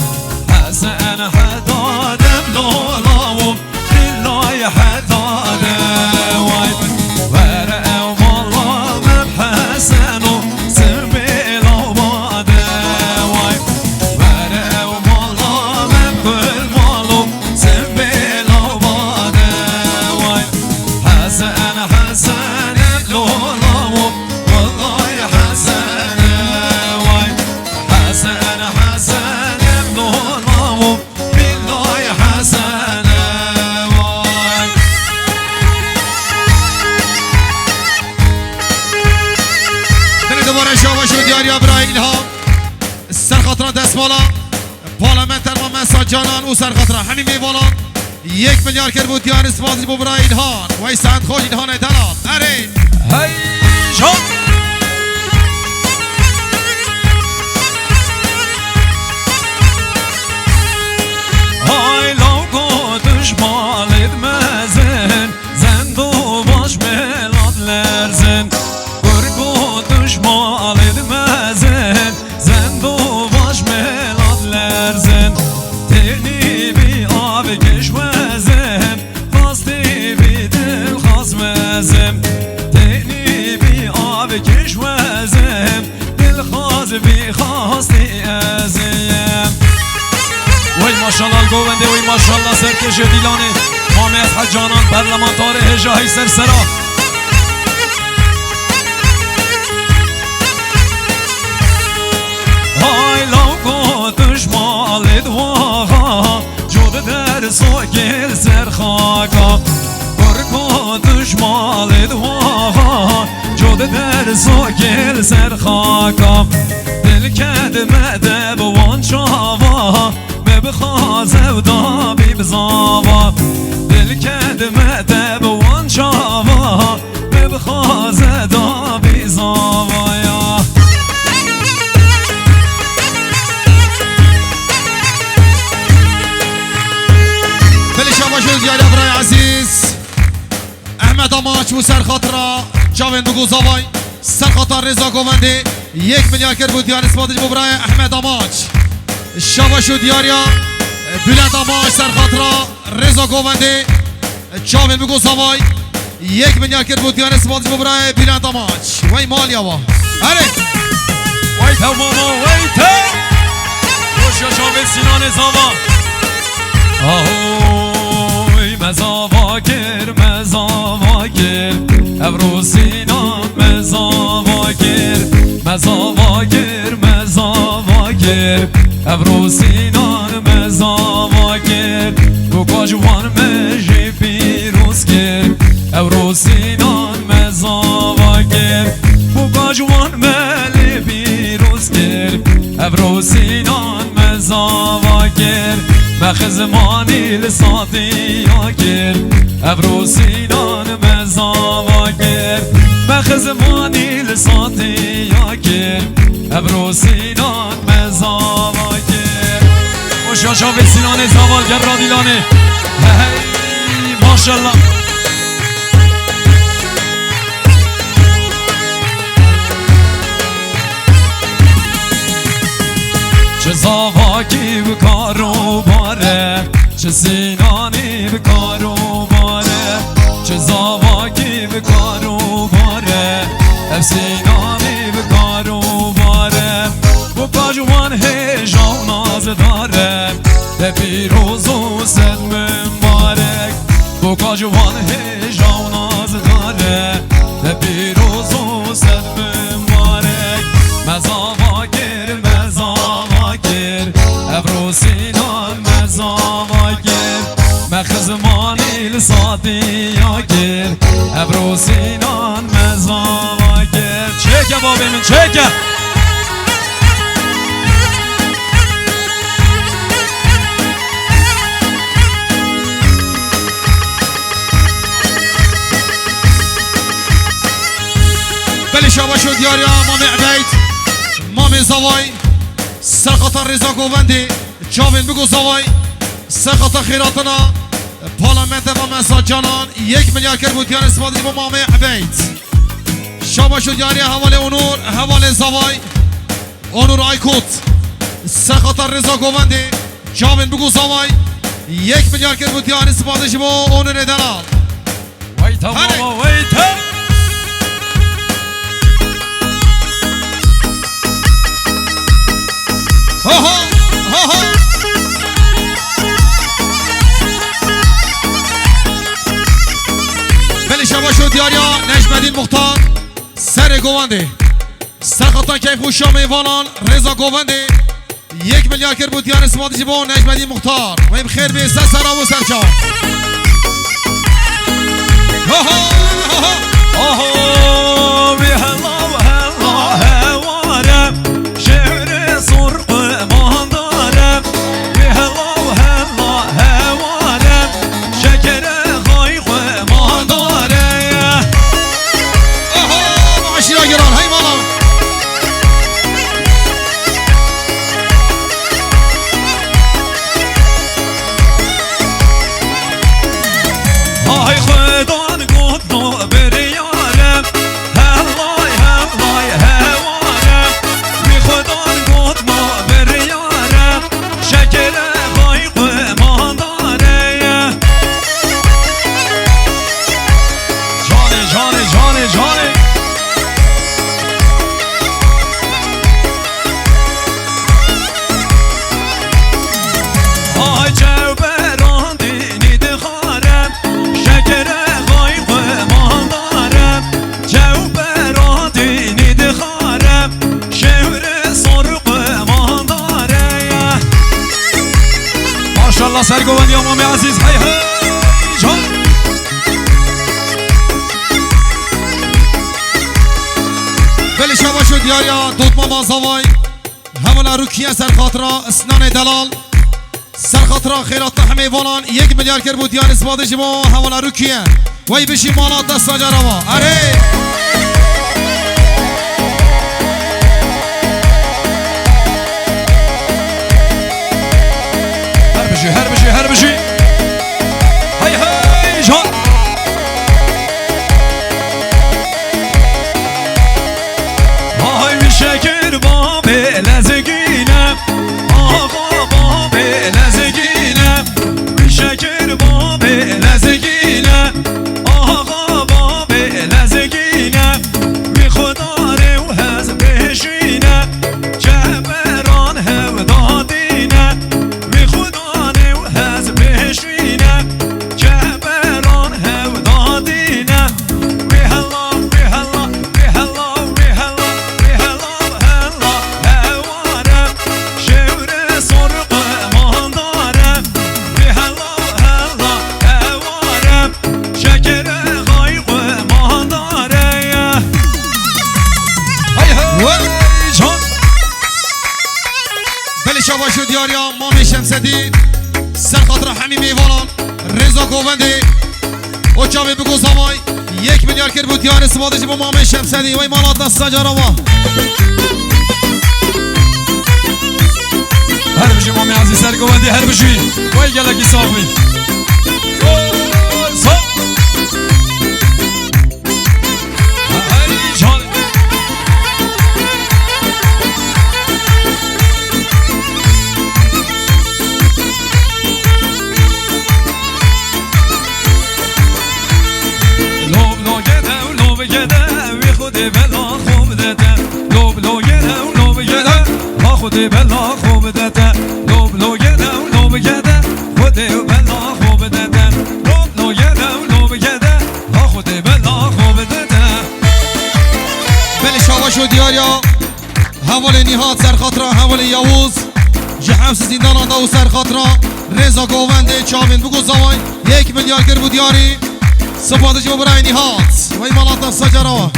حسن حداد بلولا بالله حداد واي ورقه والله من حسنو سبيل وباد واي ورقه والله من كل مالو سبيل وباد واي حسن حسن بلولا والله حسن واي حسن حسن بلولا بالله حسن واي دل دوباره شاباش و دیاری ابراهیم اینها سر خاطر دستمالا پارلمنتر و مساج جانان و سر خاطر همین میوالان 1 میلیارد کرد بود دیار اسماعیل ببرای اینها وای سند خوش اینها نه دلال اره هی جان های لوگو دشمالید مزن زندو باش ملاد لرزن گرگو دشمالید مزن زندو باش ملاد لرزن تینی بی آب کشوزم خواستی بی دل خواست مزم تینی بی آب کشوزم دل خواست بی خواستی ازم وای ماشاءالله گوونده وای ماشاءالله سرکش دیلانه مامی از حجانان برلمانتار هجاهی سرسرا های لوگو دشمالید واغا جود در سوگل سرخاکا گرگو دشمالید واغا جود در سوگل سرخاکا دل کدمه ده بوان چاوا بخوازه و دابی بزاوا دل کدمه ده بوان چاوا بخوازه دابی زاوایا دل شاباش و دیاری ابراهیم عزیز احمد آماچ و سر خاطر جاوین بگو زاوای سر خاطر رضا گوونده 1 میلیارد کرد بود دیار اسماعیل ببرای احمد آماچ شاباش و دیاریا بلند آماش سر خاطر رضا گوونده جاوین بگو زاوای 1 میلیارد کرد بود دیار اسماعیل ببرای بلند آماچ وای مالیا وا اره وای تو ماما وای تو خوش شاوین سینان زاوا آهوی مزاوا گر مزاوا گر ابرو سینان مزاوا گر مزاوا گر مزاوا گر ابرو سینان مزاوا گر بو جوان مجی پیروز گر ابرو سینان مزاوا گر بو جوان ملی پیروز گر ابرو سینان مزاوا گر بخزمانی لساتی گر ابرو سینان مزاوا گر بخزمانی لساتی گر ابرو سینان مزاواگر خوشا شاف سینان زوالگر را دیلانه هی ماشالله چه زاواکی بکارو باره چه سینانی بکارو باره چه زاواکی بکارو باره اف سینانی بکارو باره و پاجوان هجا ناز داره ده پیروز و صد مبارک و پاجوان هجا ناز داره ده پیروز و صد مبارک مزاواگر مزاواگر ابرو سینان مزاواگر مخزمانی لصادیاگر ابرو سینان مزاواگر چکه بابی من چکه بله شاباشو دیاریا مام عبید مام زوای سرخطا رضا گووندی چاوین بگو زوای سرخطا خیراتنا پارلمنت و مساج جانان 1 میلیارد کرد بودیان اسمادی با مام عبید شاباشو دیاریا حوال اونور حوال زوای اونور آیکوت سرخطا رضا گووندی چاوین بگو زوای 1 میلیارد کرد بودیان اسمادی با اونور دلال ویتا بابا ویتا ها ها ها ها بله شباشو دیاریا نجمدین مختار سر گوونده سرخطا کیف خوشا میوانان رضا گوونده 1 میلیارد کرد بود دیار اسمادی با نجمدین مختار و این خیر به سرا و سرچا ها ها ها ها آها بی هلا و هلا هوارم شعر سرق مان دارم بی هلا و هلا هوارم شکر خایق مان داره آها معاشیرا گران های مالا های خودان گفتو بریارم هلای هلای هوارم بی خودان گفتو بریارم شکر خایق مان داره جانه جانه جانه جانه های جو بران دینی دخارم شکر خایق مان دارم جو بران دینی دخارم شهر سرق مان داره ماشالله سرگوندی امام عزیز هی هی جان بله شباشو دیاریا دوت ماما زوای همونا روکیه سر خاطرا اسنان دلال سر خاطرا خیرات همه وانان 1 میلیارد کرد بود دیار اسماده جمع همونا روکیه وی بشی مالات دستا جراما اره هر بشی هر بشی هی هی جان های می شکر باب لزگینم آقا باب لزگینم می شکر باب لزگینم آقا باب لزگینم می خدا رو هز بشینم جبران هم دادینم می خدا رو هز بشینم جبران هم دادینم وی هلا وی هلا وی هلا وی هلا وی هلا هلا هوارم شعر سرق مان دارم وی هلا هلا هوارم شکر خایق مان داره هی هی جان بله شباشو دیاریا مام شمسدی سر خاطر همین میوانان رضا گوونده و چاوی بگو زوای 1 میلیارد کرد بود دیار اسماده جمع مام شمسدی وی مالات دستا جراما هر بجی مامی عزیز سرگوندی هر بجی وای گلگی صافی خودی بلا خوب داده لوب لوگده و لوب گده خودی بلا خوب داده لوب لوگده و لوب گده خودی بلا خوب داده بله شاباش و دیاریا حوال نیهات سرخاطرا حوال یاوز جحمس زندان آنده و سرخاطرا رضا گوونده چاوین بگو زوان 1 میلیارد گر بود یاری سپادش و برای نیهات و ایمالات سجرا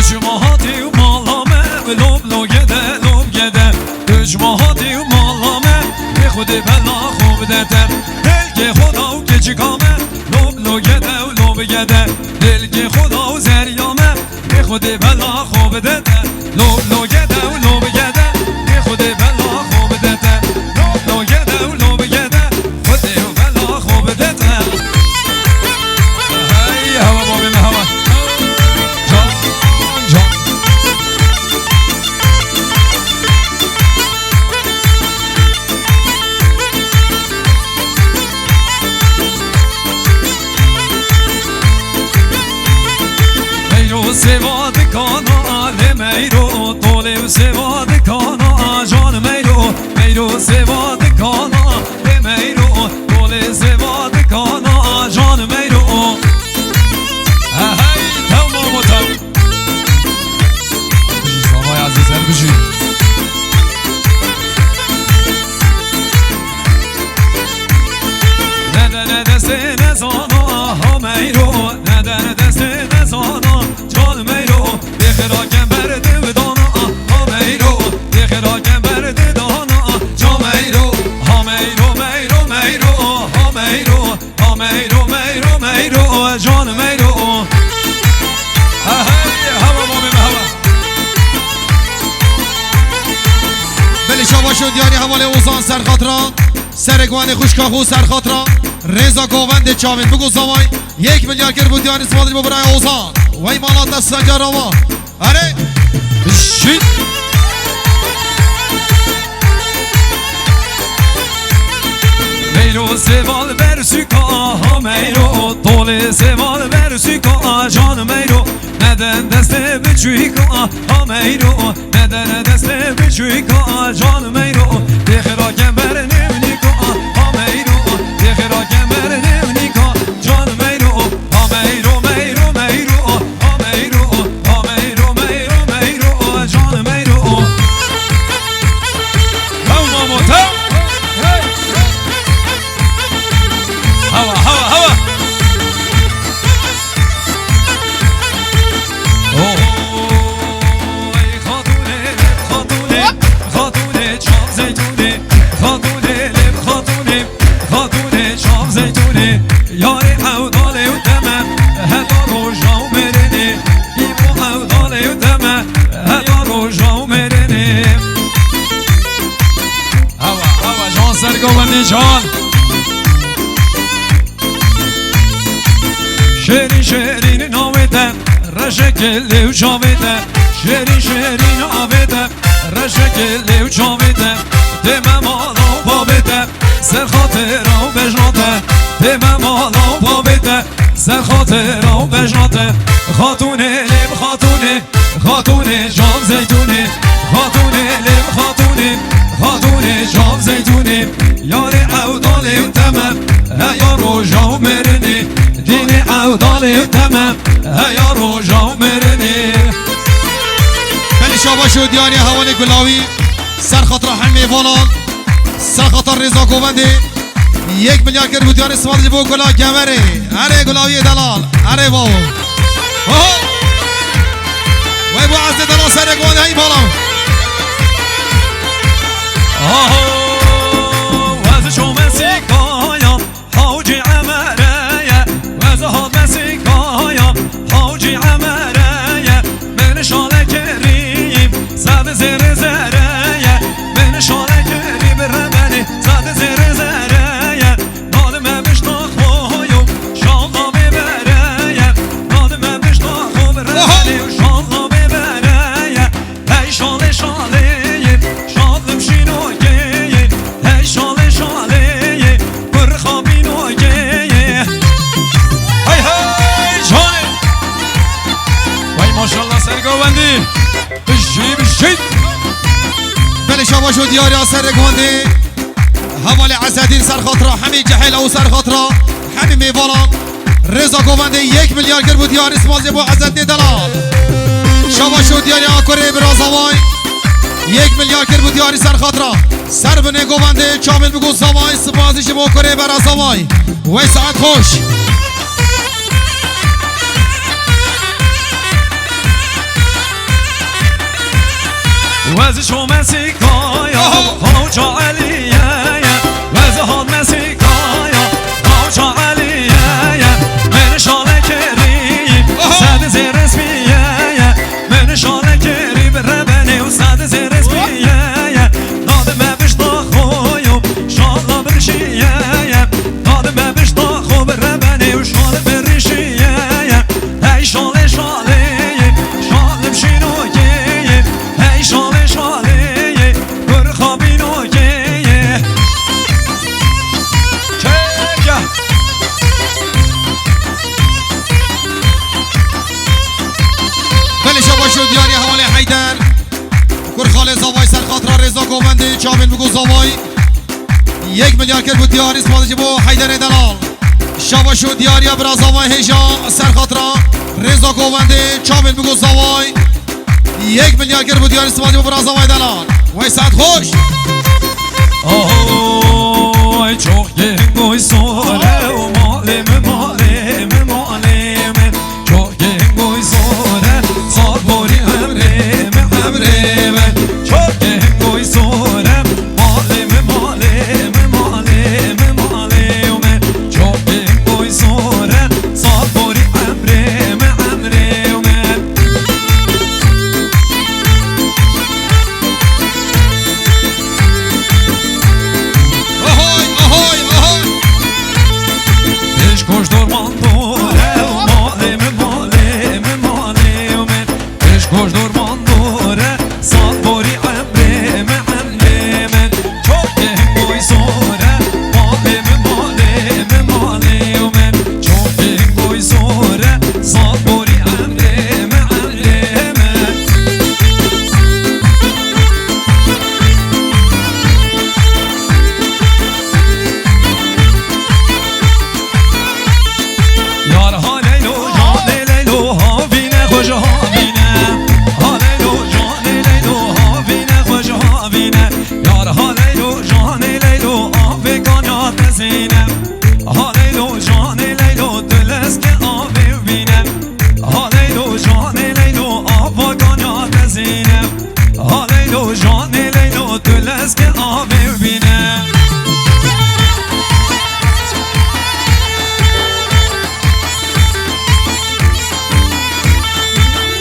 Ücmahati malame lob logede lob gede Ücmahati malame be khudi bela khob dete Dil ke khuda u kechikame lob logede lob gede Dil ke khuda u zeryame be khudi bela khob dete Lob logede lob gede be khudi bela khob dete Lob logede lob gede khudi bela khob dete Hey hava babim hava سواد کانا میرو طول سواد کانا جان میرو میرو سواد کانا میرو طول سواد کانا جان میرو هی تمام و تمام سامای عزیز هر بجی ندن دست نزانا ها میرو ندن دست نزانا جان میرو بخراکم برده و دانا ها میرو بخراکم برده دانا جان میرو ها میرو میرو میرو ها میرو ها میرو میرو میرو جان میرو هوا مامیم هوا بله شاباش و دیاری حوال اوزان سرخاطرا سرگوان خوشکاخو سرخاطرا رضا گووند چاوین بگو زوای 1 میلیارد گر بود دیاری سپادش با برای اوزان و ایمانات سجراوا اره شید میرو سوال بر سکا میرو طول سوال بر سکا جان میرو ندن دست بچویکا میرو ندن دست بچویکا جان میرو بخراکم بر نمونیکا میرو بخراکم بر نمونیکا جان میرو میرو میرو میرو میرو میرو میرو میرو جان میرو تمام تمام هوا هوا هوا ای خاتونه خاتونه خاتونه چاپ زیتونه خاتونه لب خاتونه خاتونه چاپ زیتونه یاری عوداله و تمام هدا روژا و مرنه ایمو عوداله و تمام هدا روژا و مرنه هوا هوا جان سرگوندی جان شیرین شیرین ناویده رشکلی و چاویده شیرین شیرین ناویده رشکلی و چاویده دیمه مالا و بابیده سر خاطر و بجناته دیمه مالا و بابیده سر خاطر و بجناته خاتونه لب خاتونه خاتونه جام زیتونه خاتونه لب خاتونه خاتونه جام زیتونه یار عودالی و تمام هیا روژا و مرنه دین عودالی و تمام هیا روژا و مرنه بله شاباش و دیاری حوال گلاوی سرخاطر همه والان سرخاطر رضا گوونده 1 میلیارد گر بود دیاری سپادش با گلا گمره اره گلاوی دلال اره باو وای بو عزد دلال سرگوانده هی بالا وز شومسی کایا حاجی عمره وز ها مسی کایا شو ديار ياسر كوندي حوالي عزادين سر خاطره همي جحيل او سر خاطره همي ميوالا رضا كوندي 1 مليار كربو ديار اسمال زبو عزادين دلال شابا شو ديار ياكوري برازاواي 1 مليار كربو ديار سر خاطره سر بني كوندي كامل بگو زواي سپاسش بو كوري برازاواي وي ساعت خوش وزي شو مسيكايا هاوجا عليا وزي هاد مسيكايا هاوجا عليا من شالك ريب ساد زير اسميا من شالك ريب ربني وساد زير اسميا نادم بش طاخويو شالا برشيا نادم بش طاخو بربني وشال برشيا هاي شالي شالي شال بشينوكي هاي شالي شالي برخابينوكي كيكا بله شبا شو دیاری حوالی حیدر کور خاله زوای سر خاطر رضا گوونده چامل بگو زوای 1 مليار کرد بود دیاری اسپادش بو حیدر دلال شبا شو دیاری برا زوای هجا سر خاطر رضا گوونده چامل بگو زوای 1 مليار کرد بود دیاری اسپادش بو برا زوای دلال وای ساعت خوش آهای çok gengoy sore o malem çok gengoy sore sabori emrem çok gengoy sore malem çok gengoy sore sabori emrem ahoy ahoy ahoy Peş koş durman dure malem Peş koş durman dure sal bori emrem çok gengoy sore malem çok gengoy sore sal bori emrem Yar haleylo caneleylo havine hoş havine Haleylo caneleylo havine hoş havine Yar haleylo caneleylo ave kanyat zine Haleylo caneleylo döleske ave vine Haleylo caneleylo ava kanyat zine Haleylo caneleylo döleske ave vine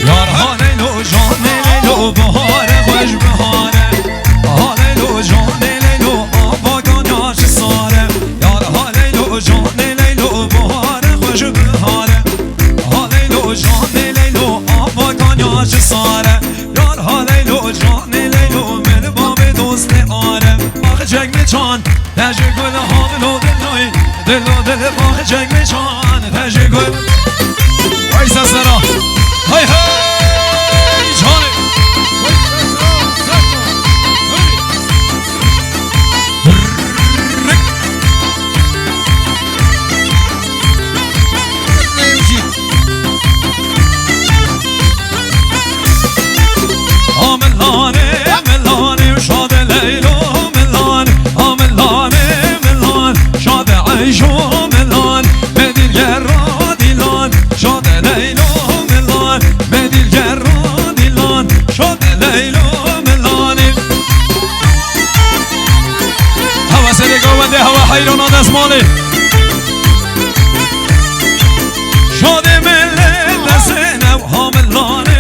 Yar haleylo caneleylo bahare hoş bahare Haleylo caneleylo avagan yaş sare Yar haleylo caneleylo bahare hoş bahare Haleylo caneleylo avagan yaş sare Yar haleylo caneleylo merbabe dost are Bakacak mı can teşekkür havlo dil bakacak mı can teşekkür Vay seslara Hay hay canım Millane şad leylo millane millane şad ayşo millane medil gerra dilan şad leylo millane medil gerra dilan şad leylo millane hava seni govende hava hayrona desmali şad millet desene ha millane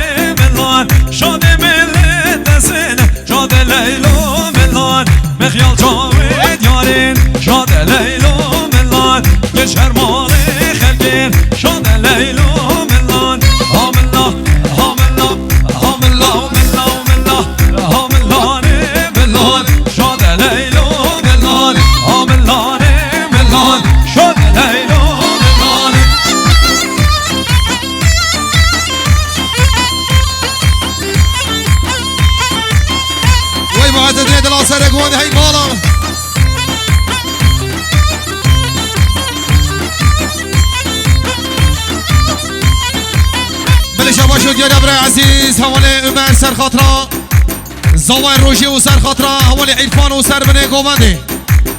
şad millet desene şad leylo millane مخیال جاوید یارین شاد لیلو ملان گشر مال خلقین شاد لیلو ملان هاملا هاملا هاملا ملا ملا هاملان ملان شاد لیلو ملان هاملان ملان شاد لیلو ملان وای معدد دل آسر دیاری برای عزیز حواله عمر سر خاطرا زوای روشی و سر خاطرا حواله عرفان و سر بنه گوونده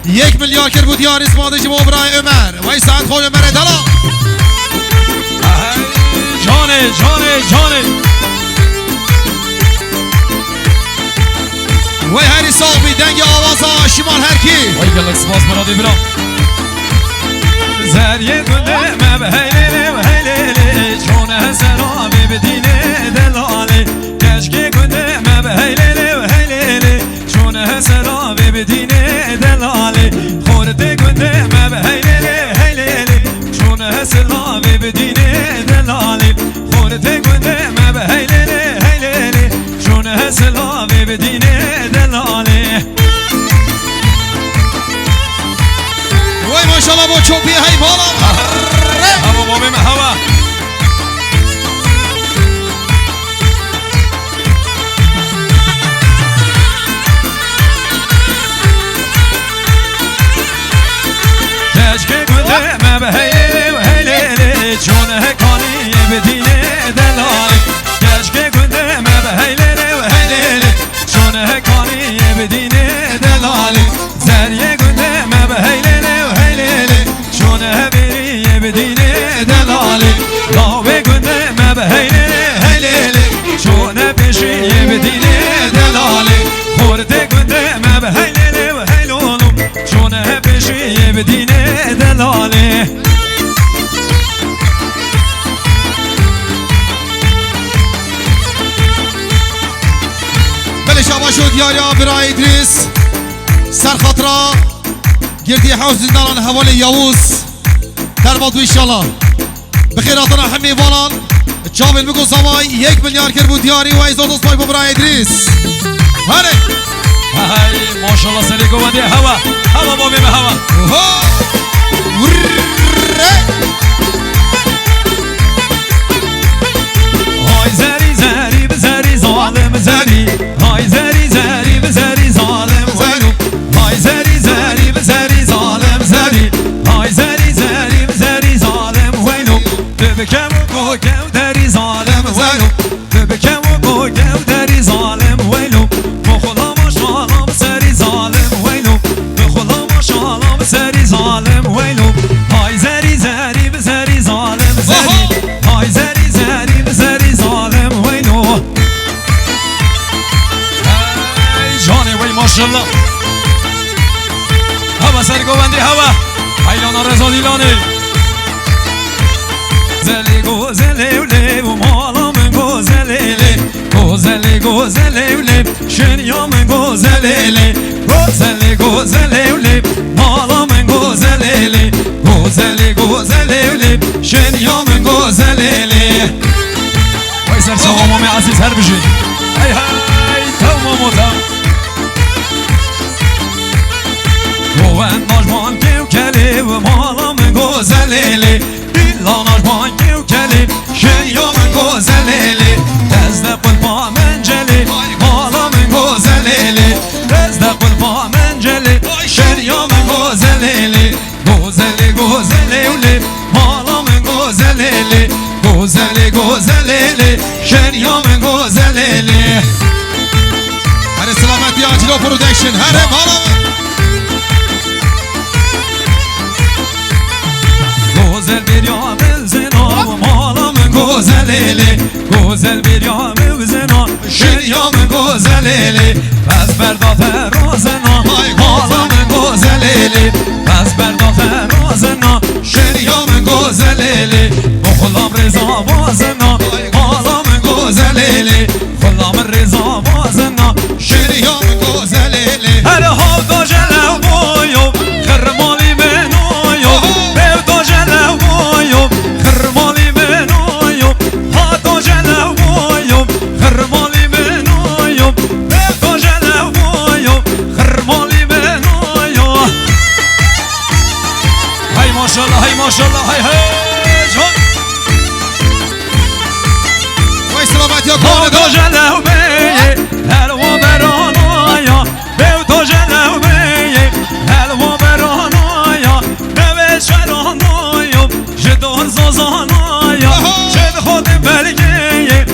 1 میلیارد کرد بود دیاری اسماده جمع برای عمر وی ساعت خوی عمر دلا جانه وی هری صاحبی دنگ آوازا شمال هر کی وای گلک سپاس برادی برام زریه گنده مبهیلی و هیلیلی چونه سرابی بدینه دلالی کشکی گنده مبهیلی و هیلیلی چونه سرابی بدینه دلالی خورده گنده مبهیلی هیلیلی چونه سرابی بدینه دلالی خورده گنده مبهیلی هیلیلی چونه سرابی بدینه دلالی وای ماشاءالله با چوپی های بالا هوا بابیم هوا کشک گنده مبهیلی و هیلیلی چونه کانی بدینه دلالی کشک گنده مبهیلی و هیلیلی چونه کانی بدینه دلالی زریه گنده مبهیلی و هیلیلی چونه بری بدینه دلالی لاوه گنده مبهیلی هیلیلی چونه بشی بدینه دلالی خورده گنده مبهیلی و هیلولم چونه بشی بدینه دلالی بله شما شد یاریا برای ادریس سر خاطرا گردی حوز زندان حواله یاوز در بادو ایشالله بخیراتنا همه والان چاول بگو سوای 1 میلیارد کرد بود دیاری و ایزاد دوست پای برای ادریس هره های ماشاءالله سری گوندی هوا بابیم هوا های زری بزری ظالم زری های زری بزری ظالم وینو های زری بزری ظالم زری های زری بزری ظالم وینو ببکم و گودری ظالم وینو ببکم و گودری ظالم وینو بخلا ماشاءالله بسری ظالم وینو بخلا ماشاءالله بسری ظالم وینو های زری بزری ظالم زری های زری بزری ظالم وینو ای جانه وی ماشاءالله هوا سر گوندی هوا حیلانا رضا دیلانی زلی گوزلی ولی و مالا من گوزلی ولی شنیا من گوزلی ولی مالا من گوزلی ولی شنیا من گوزلی وای سر سوامامی عزیز هر بشی های تمام و تمام گوان ناجمان کیو کلی و مالا من گوزلی بیلا ناجمان کیو کلی شنیا من گوزلی دزد قلبا من جلی مالا من گوزلی دزد قلبا من جلی شنیا من گوزلی ولی مالا من گوزلی شنیا من گوزلی هره سلامتی آجیلو پرودکشن هره بالا گوزل بیریا بزنا و مالا من گوزل بیریا بزنا شنیا من گوزلی پس بردا فرازنا مالا من گوزلی پس بردا فرازنا شنیا من گوزلی بخلام رضا بازنا مالا من گوزلی خلام رضا بازنا شنیا من گوزلی هر ها دا جلو بایو خرمالی منایو بیو دا جلو بایو خرمالی منایو ها دا جلو بایو خرمالی منایو بیو دا جلو بایو خرمالی منایو های ماشاءالله های جان وای سلامتی ها آقا دا جلو بیه هلوا برانایا بیو دا جلو بیه هلوا برانایا نوش فرانایا جدار زازانایا جد خود بلگیه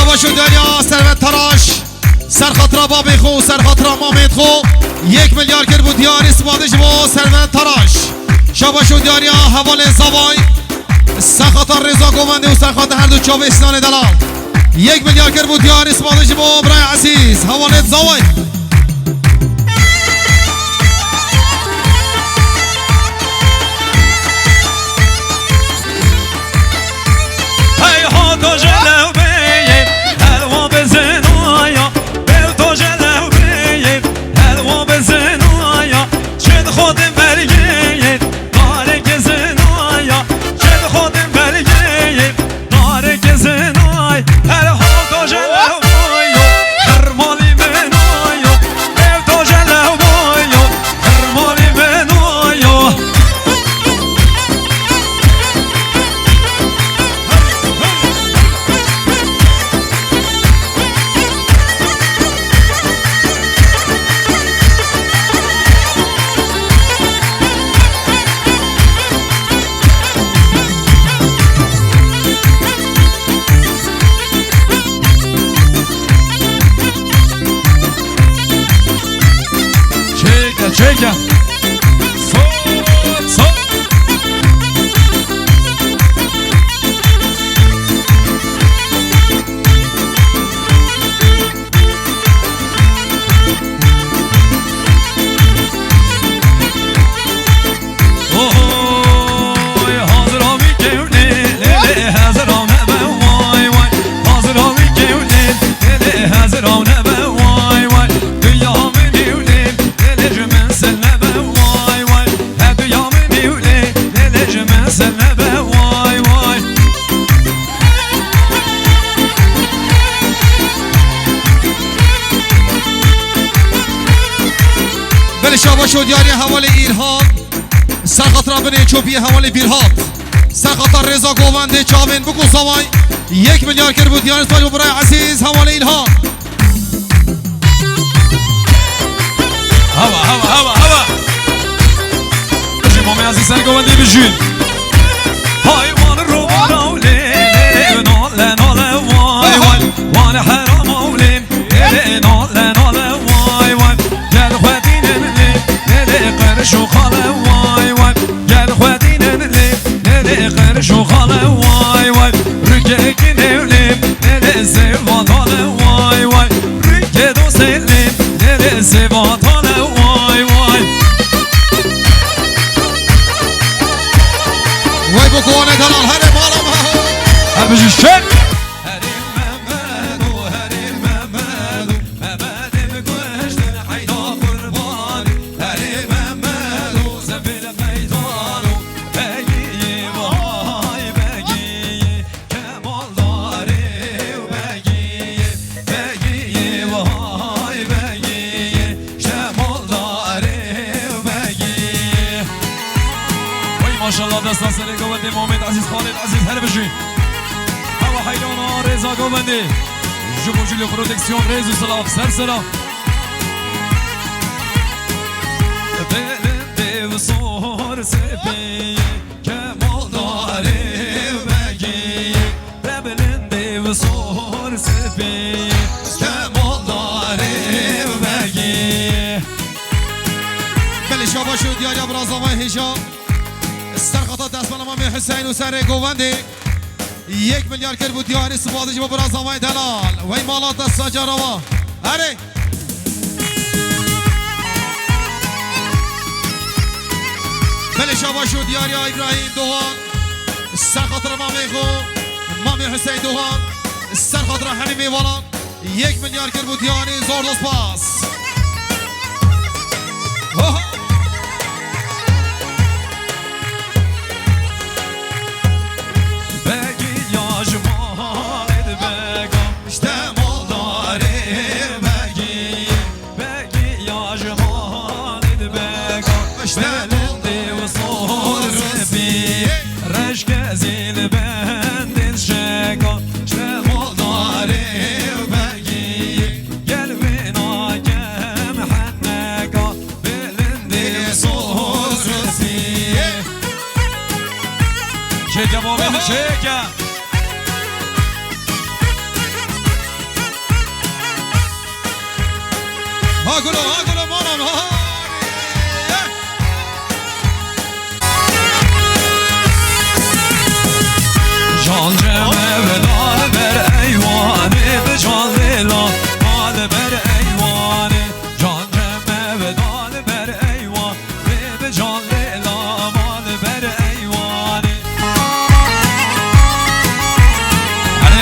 شاباش و دنیا سرمت تراش سر خاطر بابی خو سر خاطر مامید خو 1 میلیارد کرد بود دیاری سپادش با سرمت تراش شاباش و دنیا حواله زوای سر خاطر رضا گوونده و سر خاطر هر دو چاوستان دلال 1 میلیارد کرد بود دیاری سپادش با برای عزیز حواله زوای تو جلو بیم حلوا بزن آیا به تو جلو بیم حلوا بزن آیا چند خودم برگیم داره گزن آیا چند خودم برگیم داره گزن آی هر حال تو جلو بایا هر مالی من آیا به تو جلو بایا هر مالی من آیا Чека, со. Oy hazır abi kevne lele hazır ona ben vay vay hazır abi kevne lele hazır ona ben vay vay dünyamın evle lele cümen senle ben vay vay he dünyamın evle lele cümen senle ben vay vay بله شاباش و دیاری حواله ایرهاب سر خاطر بنه چوبی حواله بیرهاب سر خاطر رضا گوونده چاوین بگو سوای 1 میلیارد کرد بود دیاری سپاش برای عزیز حواله ایرهاب هوا بجی مامی عزیز سر گوندی بجین حیوان رو ناله ناله ناله وای وای وان حرام اولیم ناله ناله وای وای گل خودین نلی نلی قرش و خاله وای وای گل خودین نلی نلی قرش و خاله وای وای رگه نولیم نلی زیوان حاله وای وای رگه دو سلیم نلی زیوان حاله وای وای وای بکوانه دلال هر بالا هر بجی شد ماشاءالله دستان سری گوندی محمد عزیز خالد عزیز هر بجی هوا حیلانا رضا گوندی جبو جلی پروتکسیون ریز و سلاف سر سلاف دلنده و سور سپی کمال داره بگی دلنده و سور سپی کمال داره بگی بله شاباش و دیاری ابرازامای هجاب سر خطا دستمان امام حسین و سر گوونده 1 میلیارد کرد بود دیاری سپادش با برازامای دلال و این مالات دستا جراوا اره بله شاباش و دیاری ابراهیم دوهان سر خاطر مامی حسین دوهان سر خاطر همین میوالان 1 میلیارد کرد بود دیاری زور دوست پاس هاگلو مانم ها جان جمع ولال بر ایوانه به جان لیلا مال بر ایوانه جان جمع ولال بر ایوانه به جان لیلا مال بر ایوانه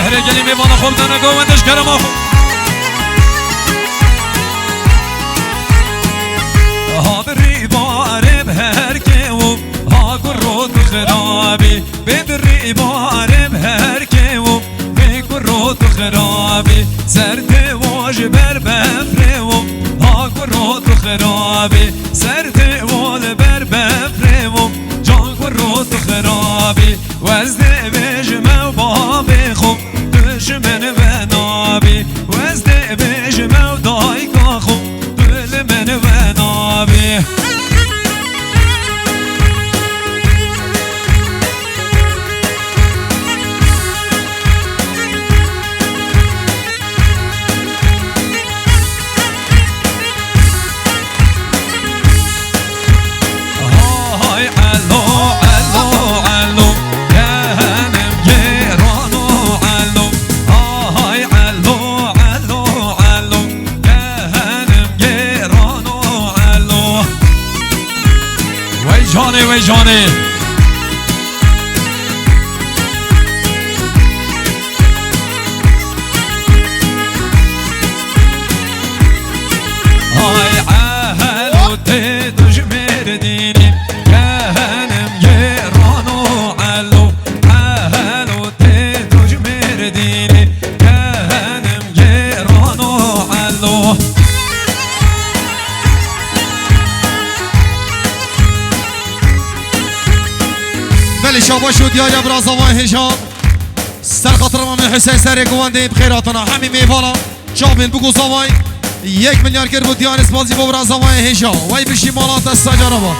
هره گلی میوانه خوب دانه گوندش کرم آخو ها بری باره بهر که و ها گرود خرابی بدری باره بهر که و بگرود خرابی سرد واج بر بفره و ها گرود خرابی سرد وال بر بفره و جان گرود خرابی وزده بجمه و بابی خوب دشمن و نابی وزده بجمه و دایگاه خوب دل من و نابی وی جانه های اهل و ته دجمر دینی کهنم گران و علو اهل و ته دجمر دینی کهنم گران و علو بله شاباش و دیاری برازوان هجاب سر خاطر امام حسین سر گوانده بخیراتنا همین میوالا جابین بگو زوای 1 میلیارد گر بود دیار اسپازی با برازوان هجاب وای بشی مالات السجارة با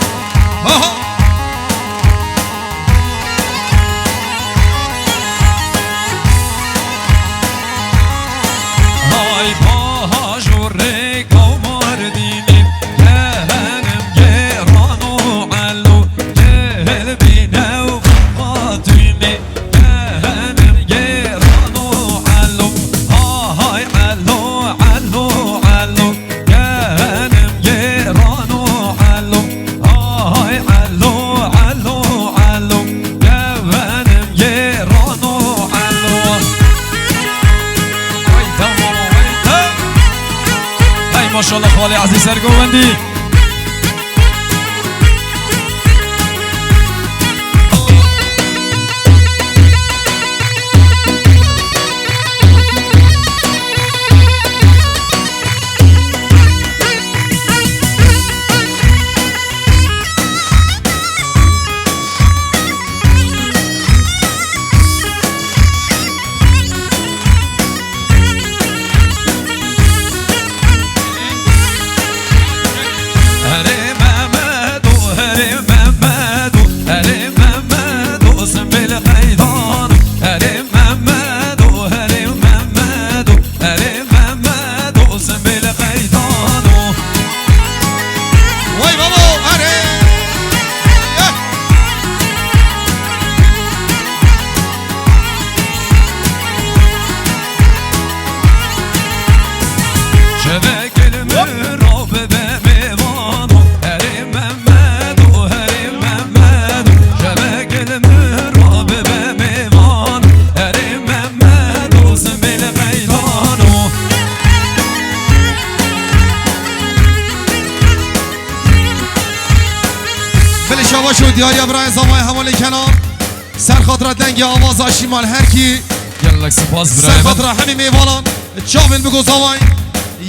های پاها جوره گومار دینی کهنم گران و علو دل بینه و فاطمه کهنم گران و علو های علو علو علو کهنم گران و علو های علو علو علو کهنم گران و علو ماشاءالله خاله عزیز سرگوندی شاباش و دیاری برای زمای حوالی کنار سر خاطر دنگ آواز آشیمان هر کی یلک سپاس سر برای خاطر همین میوالان جابین بگو زمای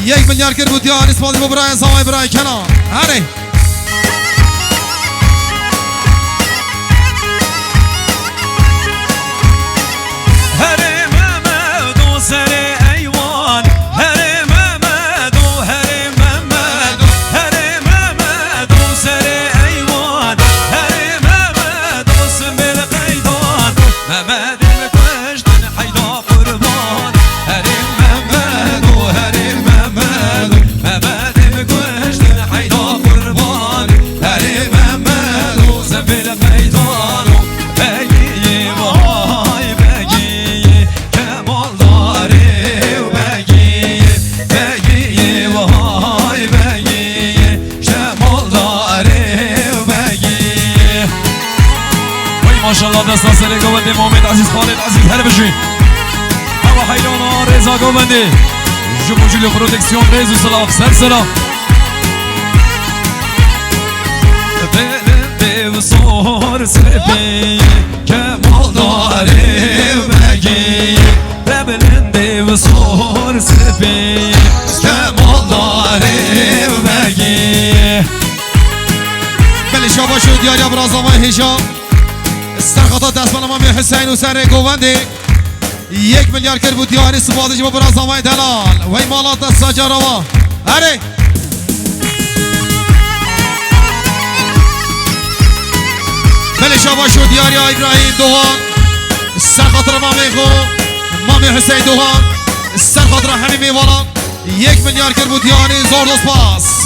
1 میلیارد گر بود دیار اسپازی با برای زمای برای کنار هره Mehmet گوندی جمو جلو پروتکسیون ریز و سلاف سر سلاف بلنده و سور سپی که مالداره بگی بلنده و سور سپی که مالداره بگی بله شما شد دیاری ابرازاوای هیشا سرخطا دستمان امام حسین و سر گوونده 1 میلیارد کرد بود دیاری سپادش با برازاوای دلال وی مالات دستا جاروا اره بله شما شد دیاری ابراهیم دوهان سرخطا مامی خو مامی حسین دوهان سرخطا همین میوالان 1 میلیارد کرد بود دیاری زور دوست پاس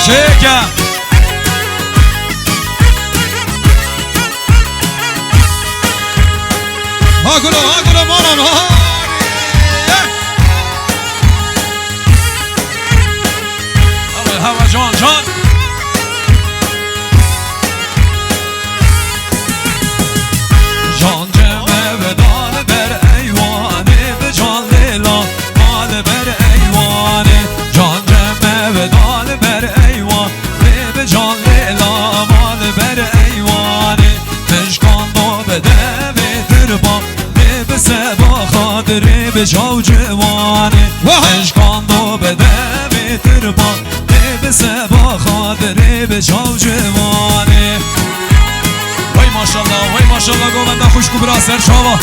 Chega! Agora, mano! Hava John! John ceme vedal ber eyvane be John lela mal ber eyvane John ceme vedal ber eyvane be John lela mal ber eyvane Teşkando bedeve tırba be seba khadre be jav cevane Teşkando bedeve tırba be seba khadre be jav cevane Vay maşallah govenda خوش کو برا سر شاوا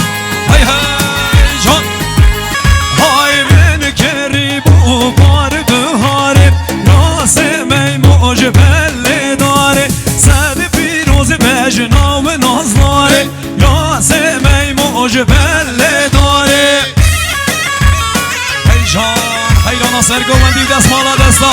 هی جان های من کری بو بار بهاره راس می موج پله داره صد پیروز بجنا و نازداره راس می موج پله داره هی جان هی رانا سر گوندی دست مالا دستا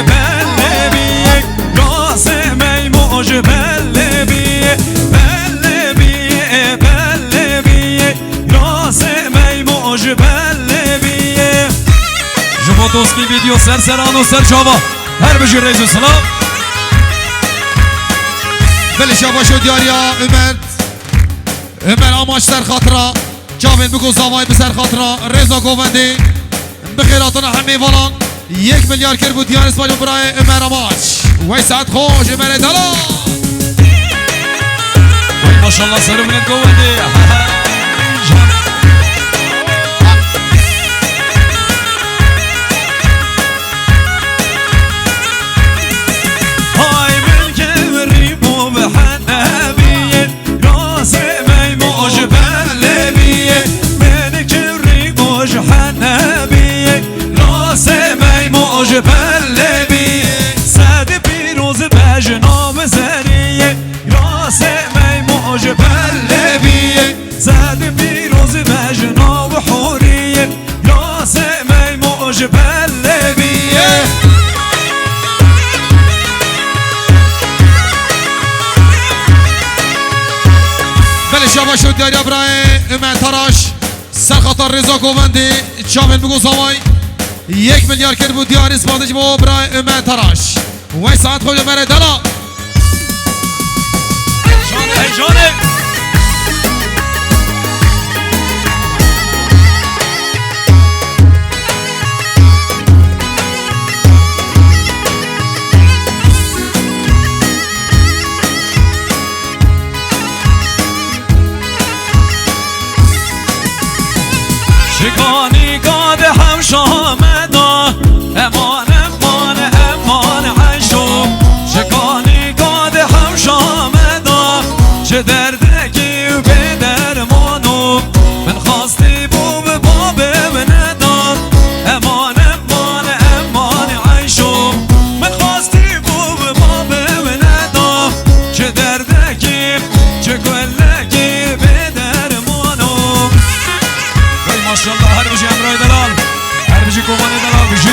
بله بیه راس می موج بله بیه راس می موج بله بیه جبا دوستی ویدیو سر سران و سر چاوا هر بجی ریز و سلام بله شما شد دیاری عمر آماش سر خاطرا جاوین بگو زاوای به سر خاطرا رضا گوونده بخیراتون همه والان 1 میلیارد کرد بود دیار اسپانیا برای عمر آماش وی ساعت خوش عمر دلا وی ماشالله سر منت گوونده های من که ریمو به حنبیه راس می موج بله بیه من که ریموش حنبیه راس می موج بله بیه صد پیروز بجناب زریه راس می موج بله بیه صد پیروز بجناب حوریه راس می موج بله بیه بله شما شد دیاری برای عمر تراش سرخاطر رضا گوونده جاوین بگو زاوای 1 میلیارد کرد بود دیار اسپانیش با برای عمر تراش وی ساعت خوش عمر دلا جانه شکانی گاد هم شامدا امان عشو شکانی گاد هم شامدا چه دردکی به درمانو من خواستی گوانه دلال بجی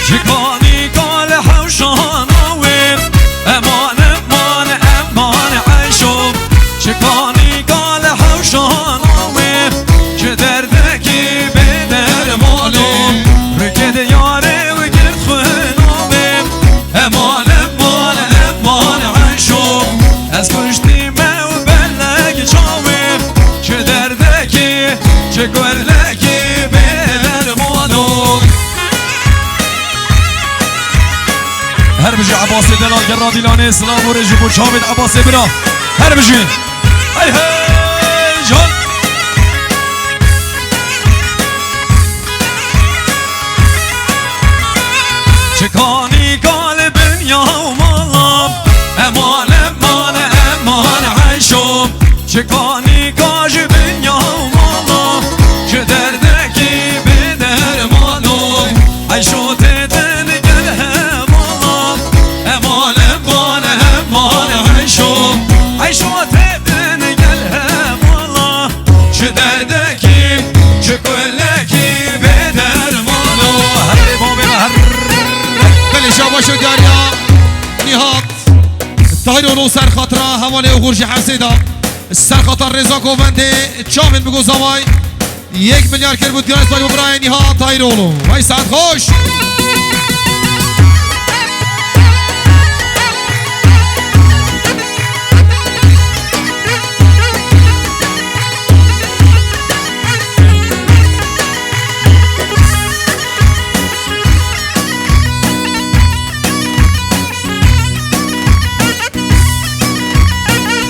چکانی گال حوشان آویم امان امان امان عیشم چکانی گال حوشان آویم که دردکی به درمانم رکد یاره و گرد خونامیم امان امان امان عیشم از پشتی و بلگ چاویم که دردکی که گلکی به درمانم هر بجي عباسي دلال قرادي لاني سلام ورجي بو شامد عباسي بنا هر بجي هاي هاي جان چکانی قال بنيا ومالام امان امان امان عيشم چکانی قاج بنيا ومالام که دردکی به درمانم عيشو تدن قلها مالام امان امان امان عيشم عيشو تدن قلها مالام که دردکی که کلکی به درمانم هر بابی هر بله شاباش و دیاریا نهاد تایر و سر خاطره حواله و خورشی حسیدا سر خاطر رضا گوونده چامن بگو زوای 1 میلیارد کرد بود دیار اسمانی برای نهاد تایر اولو وای ساعت خوش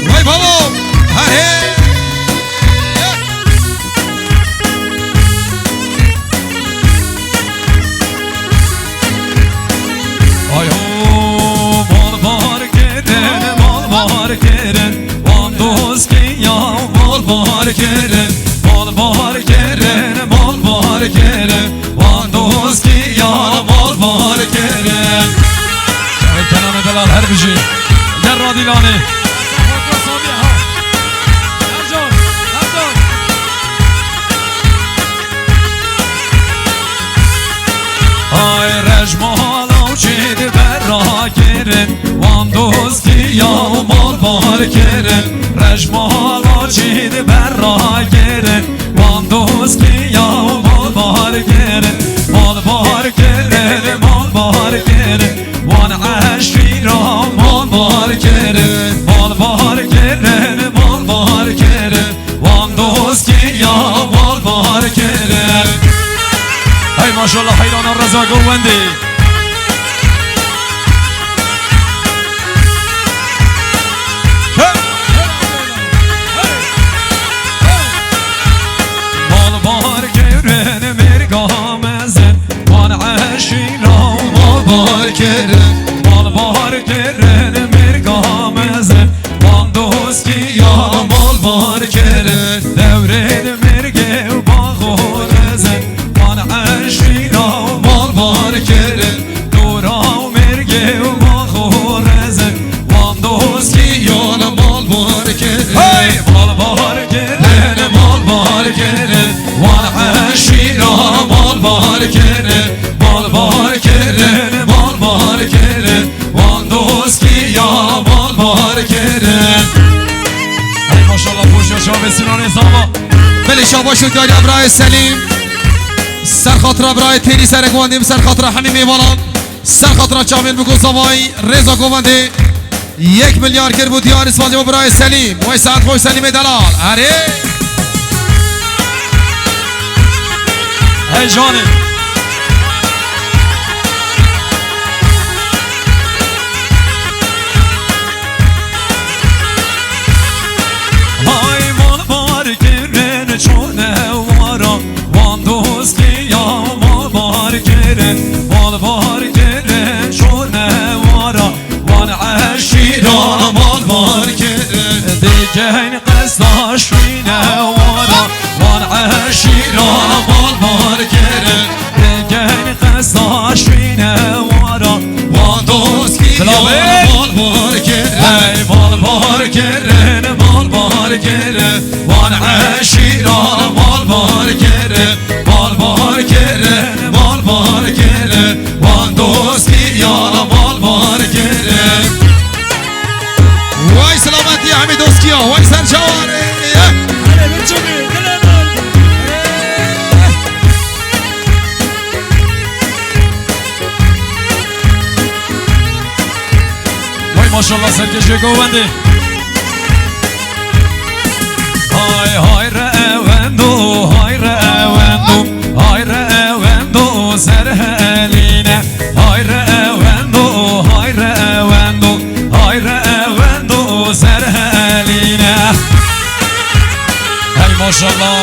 وای بابا هه آی هو مال بار کردن وان دوست که یا مال بار کردن مال بار کردن وان دوست که یا مال بار کردن کلام دلال هر بجی در رادیلانه آی رجمالا چید برا کرن وان دوست که یا مال بار کرن رجمالا چید برا کرن وان دوست که یا مال بار کرن مال بار کرن مال بار کرن وان عشقی را مال بار کرن مال بار کرن مال بار کرن وان دوست که یا مال بار کرن هاي ما شاء الله حيران الرزاق وندي مال بار كرن مرقا مزن وان عشيرا مال بار كرن مال بار كرن مرقا مزن وان دوسكي يا مال بار كرن دورين مرقا وباغو نزن وان عشيرا مال بار كرن دورا ومرقا وباغو نزن وان دوسكي يا مال بار كرن مال بار كرن مال بار كرن وان عشيرا مال بار كرن مال بار كرن مال بار كرن وان دوسكي يا مال بار كرن هاي ما شاء الله فوش يا شباب سنان زاما بله شاباش و دیاریا برای سلیم سر خاطره برای تیری سر گواندیم سر خاطره همین میوانان سر خاطره چامل بگو زوای رضا گوانده 1 میلیارد کرد بود دیار اسمانی برای سلیم وای ساعت خوش سلیم دلال اره هاي جاني هاي مال بار كرن چونه وارا وان دوسكي يا مال بار كرن مال بار كرن چونه وارا وان عشيرا مال بار كرن دیگه قصداش فينا وارا وان عشيرا مال بار كرن دیگه قصداش فينا وارا وان ماشاءالله سرکش گوونده های های روندو های روندو های روندو سرهلینه های روندو های روندو های روندو سرهلینه های ماشاءالله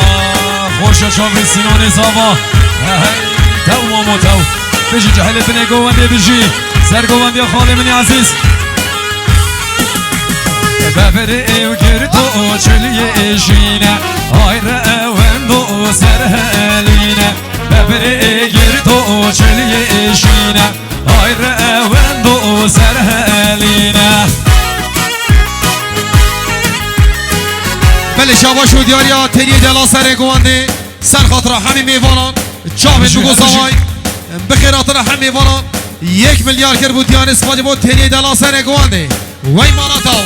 خوشا چاوی سینان زاوا های تو مامو تو بجی جهلت بنه گوونده بجی سر گوونده خاله منی عزیز ببری و گردو چلیه شینه های روندو سرهلینه ببری گردو چلیه شینه های روندو سرهلینه بله شاباش و دیاریا تری دلا سر گوانده سر خاطر همه میوانان چاوه بگو زوای بخیراتنا همه میوانان 1 میلیارد کرد بود دیان اسپاجه بود تری دلا سر گوانده وی مانا تاو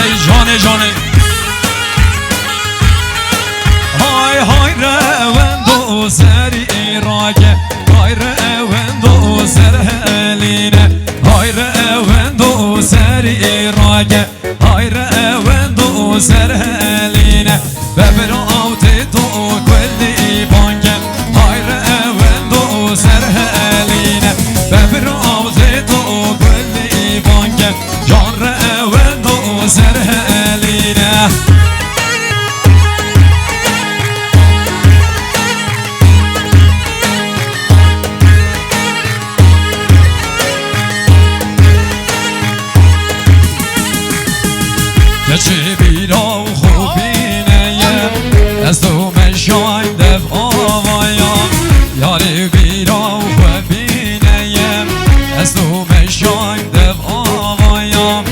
های جانه جانه های های روندو سری راکه های روندو سرهلینه های روندو سری راکه های روندو سرهلینه ببراوت تو کلی بانکه های روندو سرهلینه ببراوت تو کلی بانکه جان روندو سرهلینه چه بیرا و خوبینه از تو مشاین دف آوایا یاری بیرا و خوبینه از تو مشاین دف آوایا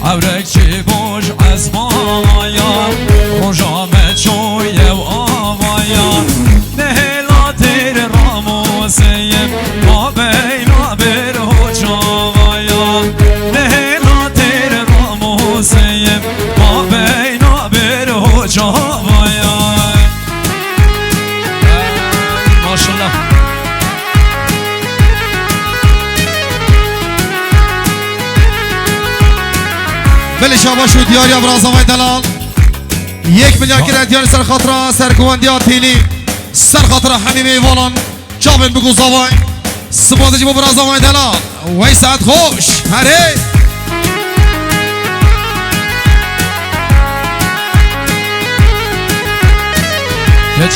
عورک چه بوش از مایا روژامه چوی و آوایا نهلا تیر راموسیم ما بینا بر و چاوایا نهلا تیر راموسیم ما بینا بر و چاوایا ماشالله بله شاباش و دیاری ابرازوای دلال 1 میلیارد کرد دیار سر خاطر سر گواندی آتیلی سر خاطر همه میوانان چاوه بگو زوای سپاسش با برازوای دلال وی ساعت خوش هره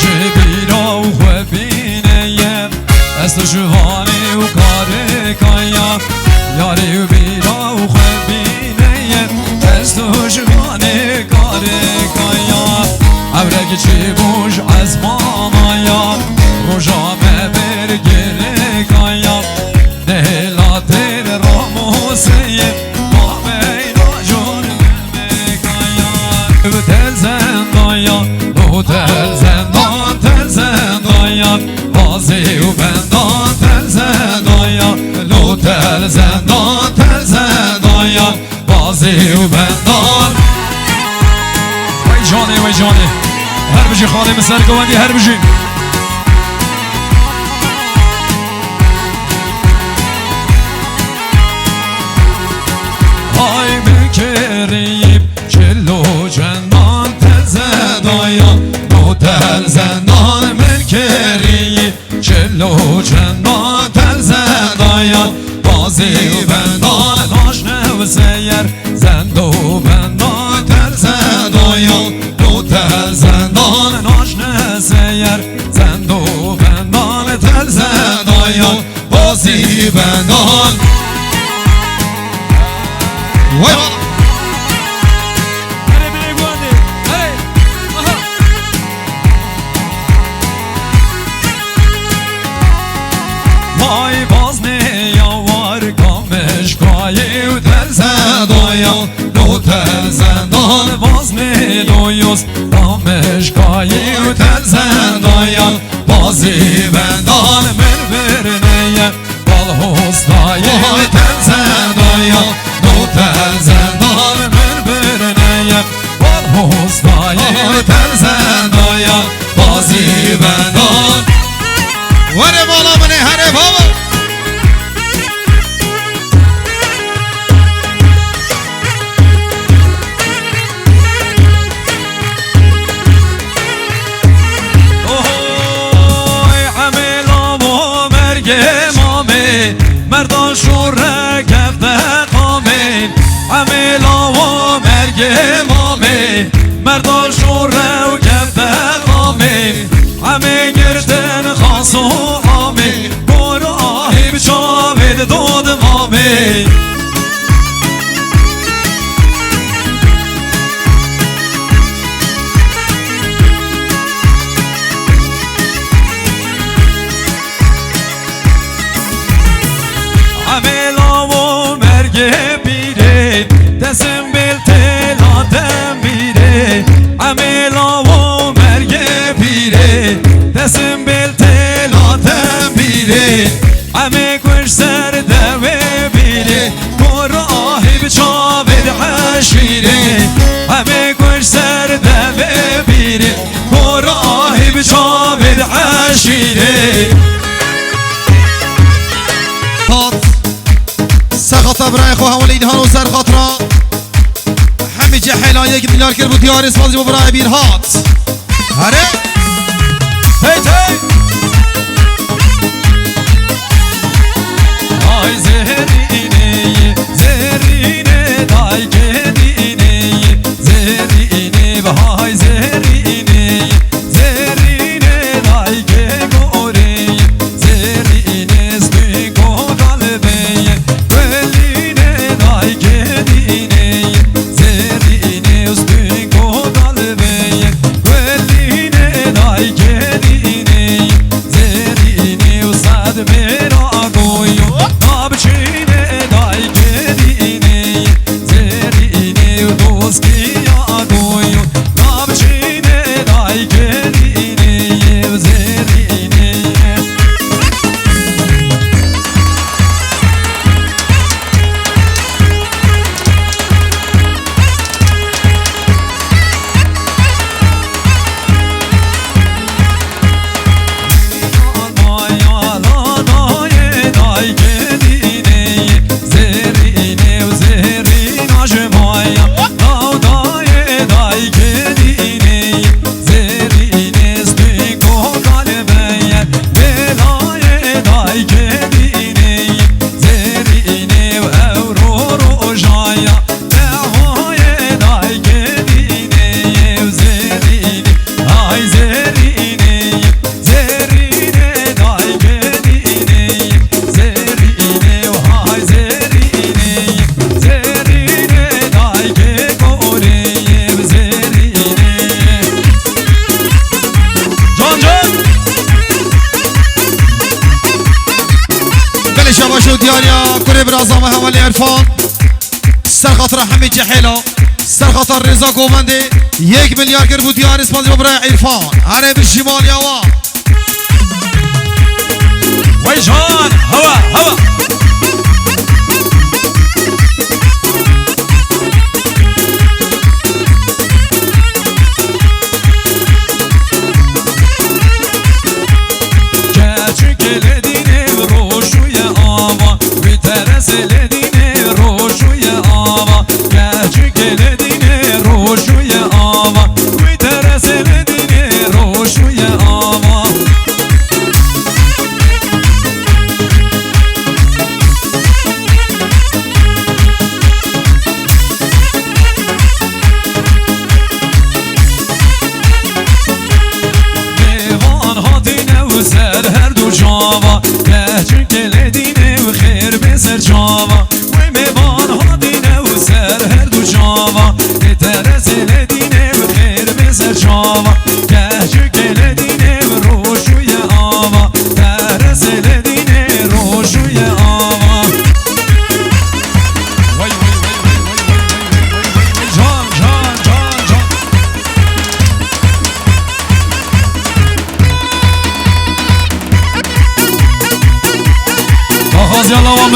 چه بیرا و خوبینه از تو جوانی و کاره کایا یاری و بیرا و خوبینه از تو جوانی کاره کایا عورک چی بوش از مامایا روژامه برگره کایا نهلا تیر راموسیه ما بینا جون کایا تل زندایا تل زندان تل زندایا بازی و بندان تل زندایا لو تل زندان تل زندایا بازی و بندان وی جانه وی جانه هر بجی خانه مسر گواندی هر بجی های بکریم چلو جندان تل زندایا تل زندان ملکری چلو چندان تل زندان بازی بندان ناشنه و سیر زند و بندان تل زندان دو تل زندان ناشنه سیر زند و بندان تل زندان بازی بندان وای باز نیاور کامش کایی و تل زندایا دو تل زندان باز نیلویوس کامش کایی و تل زندایا بازی بندان من برنیه بال حسنایی تل زندایا دو تل زندان من برنیه بال حسنایی تل زندایا بازی بندان وره بالا منه هره بابا مامه مردان شوره کفته قامه همه لاوا مرگ مامه مردان شوره و کفته قامه همه گردن خاص و عامه برو آهی بچاوید دود مامه همه لاو مرگ بیره دستم بیل تلاتم بیره همه لاو مرگ بیره دستم بیل تلاتم بیره همه کش سر دوه بیره برو آهی بچاوید حشیره همه کش سر دوه بیره برو آهی بچاوید حشیره سرخاطر برای خواه حوالی دهان و سرخاطرها همه جحیلا 1 میلیارد کرد بود دیار اسپازی با برای بیرهات هره هیت هی آی زهرینه زهرینه دای گدینه زهرینه بهای زهرینه زهرینه دای گوره زهرینه ستی کو قلبه برازام حوالی عرفان سرخاطر همه جحیلا سرخاطر رضا گوونده 1 میلیارد کرد بود دیار اسپانزی با برای عرفان هره به شمال یاوا وی جان هوا هوا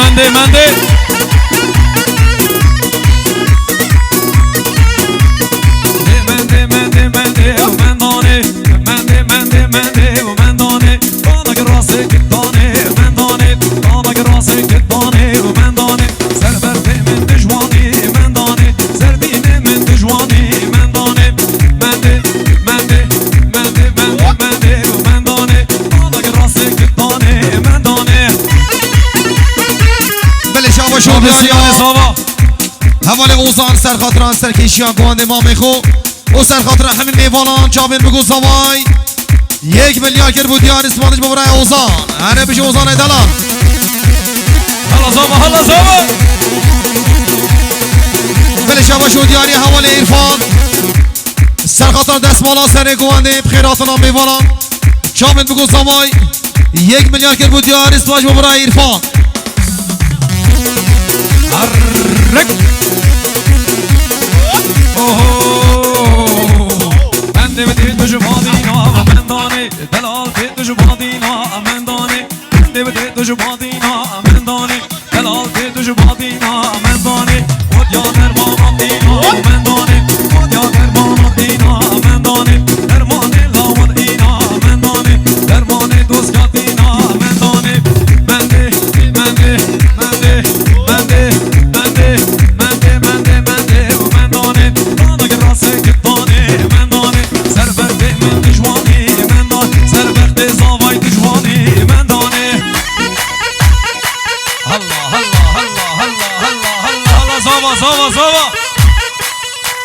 منده منده من دانه شو بسیار دیاریا زاوا حواله اوزان سر خاطران سر کشیان گوانده ما میخو او سر خاطر همین میوانان چابین بگو زوای 1 میلیارد کر بود دیار اسمانش ببرای اوزان هنه بشه اوزان دلان هلا زاوا هلا زاوا بله شبا شو دیاری حواله عرفان سر خاطر دست مالا سر گوانده بخیراتنا میوانان چابین بگو زوای 1 میلیارد کر بود دیار اسمانش ببرای عرفان حرک بنده به دید بجو بادینا من دانه دلال دید بجو بادینا من دانه بنده به دید بجو بادینا من دانه دلال دید بجو بادینا من دانه ودیا درمان دینا من دانه ودیا درمان دینا من دانه درمان لاود اینا من دانه درمان دوستگاتینا من دانه بنده بنده بنده بنده بنده بنده بنده بنده و من دانه دانا که راسه که دانه من دانه سر وقت من دجوانی من دانه سر وقت زاوای دجوانی من دانه هلا هلا هلا هلا هلا هلا هلا زاوا زاوا زاوا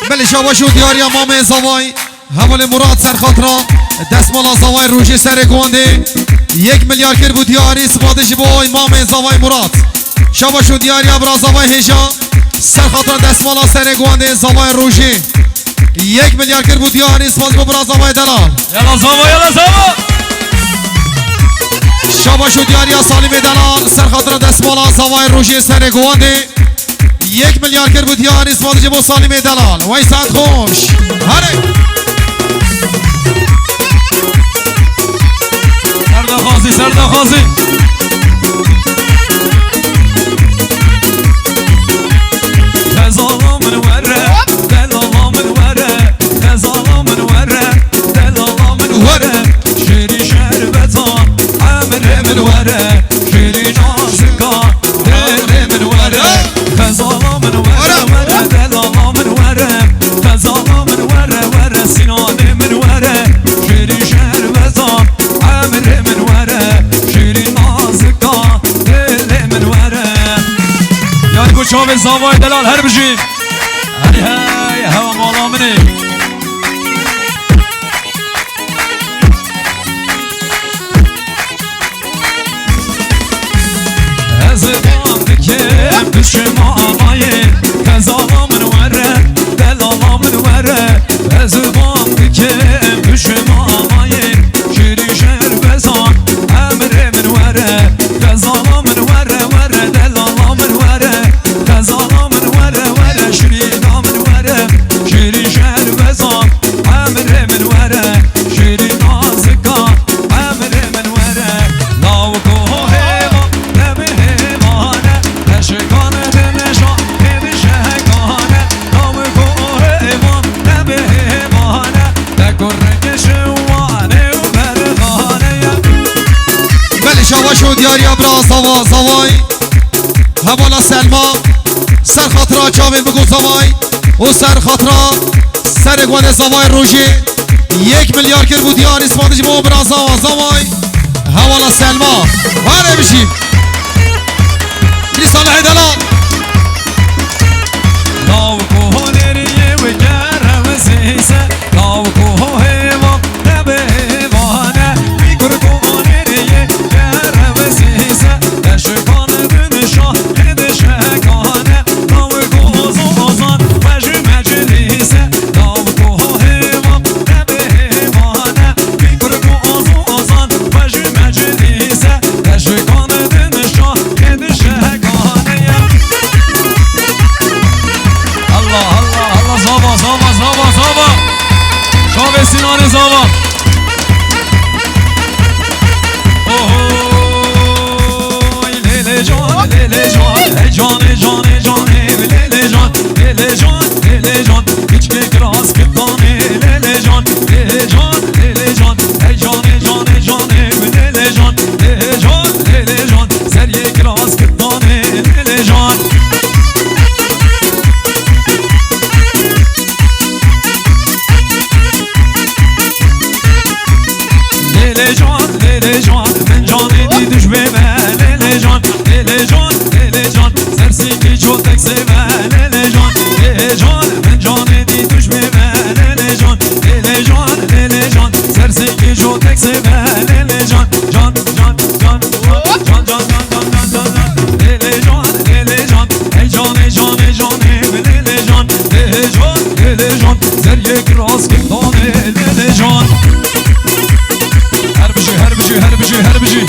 بله شبا شو دیاری امام زوای حواله مراد سر خاطران دست مالا زوای روشی سر گوانده 1 میلیارد کر بود دیاری سپادش با امام زوای مراد شبا شو دیاری ابرا زوای هجا سر خاطران دست مالا سر گوانده زوای روشی 1 میلیارد کر بود دیاری سپادش با ابرا زوای دلال یلا زاوا یلا زاوا شبا شو دیاری سالم دلال سر خاطران دست مالا زوای روشی سر گوانده 1 میلیارد کر بود دیاری سپادش با سالم دلال وای ساعت خوش هره سردخازی سردخازی خزالا من وره دلالا من وره خزالا من وره دلالا من وره شیری شربتان عمر من وره شیری نازکان دل من وره خزالا من وره وره دلالا من وره خزالا من وره وره سینان من وره شیری شربتان عمر من وره شیری نازکان دل من وره یعنی گوچه به زاوای دلال هر بجیم هری های هوا مالا منی از دام دکم پیش ما آمایه خزالا من وره دلالا من وره از دام دکم پیش ما آمایه شیری شهر بزان امر من وره خزالا من وره وره دلالا من وره خزالا من وره وره شیرینا من وره شیری شهر بزان امر من وره شیری نازکان امر من وره لاو کوه هیوان نمی هیوانه نشکانه دنشان هیدی شهکانه لاو کوه هیوان نمی هیوانه دکر رنگ شوانه و برخانه بله شما شو دیاری ابرا زوا زوای حوالا سلما سر خاطرا چاوین بگو زوای او سر خاطرا سر گوانه زوای روشی 1 میلیارد کر بود دیاری اسمانش با ابرا زوا زوای حوالا سلما واره بشیم صالح دلال لاو کوه نریه و گرم سیسه لاو کوه هیوان نبه هیوانه بیگر کوه نریه گرم سیسه دشکان دنشان هدشکانه لاو کوه زوزان وجه مجلیسه لاو کوه هیوان نبه هیوانه بیگر کوه زوزان وجه مجلیسه دشکان دنشان هدشکانه الله الله الله زابا زابا زابا زابا شاب سینان زابا اوه لیلی جان لیلی جان ای جان جان جان لیلی جان لیلی جان لیلی جان هیچ که گراز کتانه لیلی جان لیلی جان لیلی جان ای جان جان جان لیلی جان لیلی جان لیلی جان سر یک گراز کتانه لیلی جان لیلی جان من جانی دیدش به من لیلی جان سرسی بجی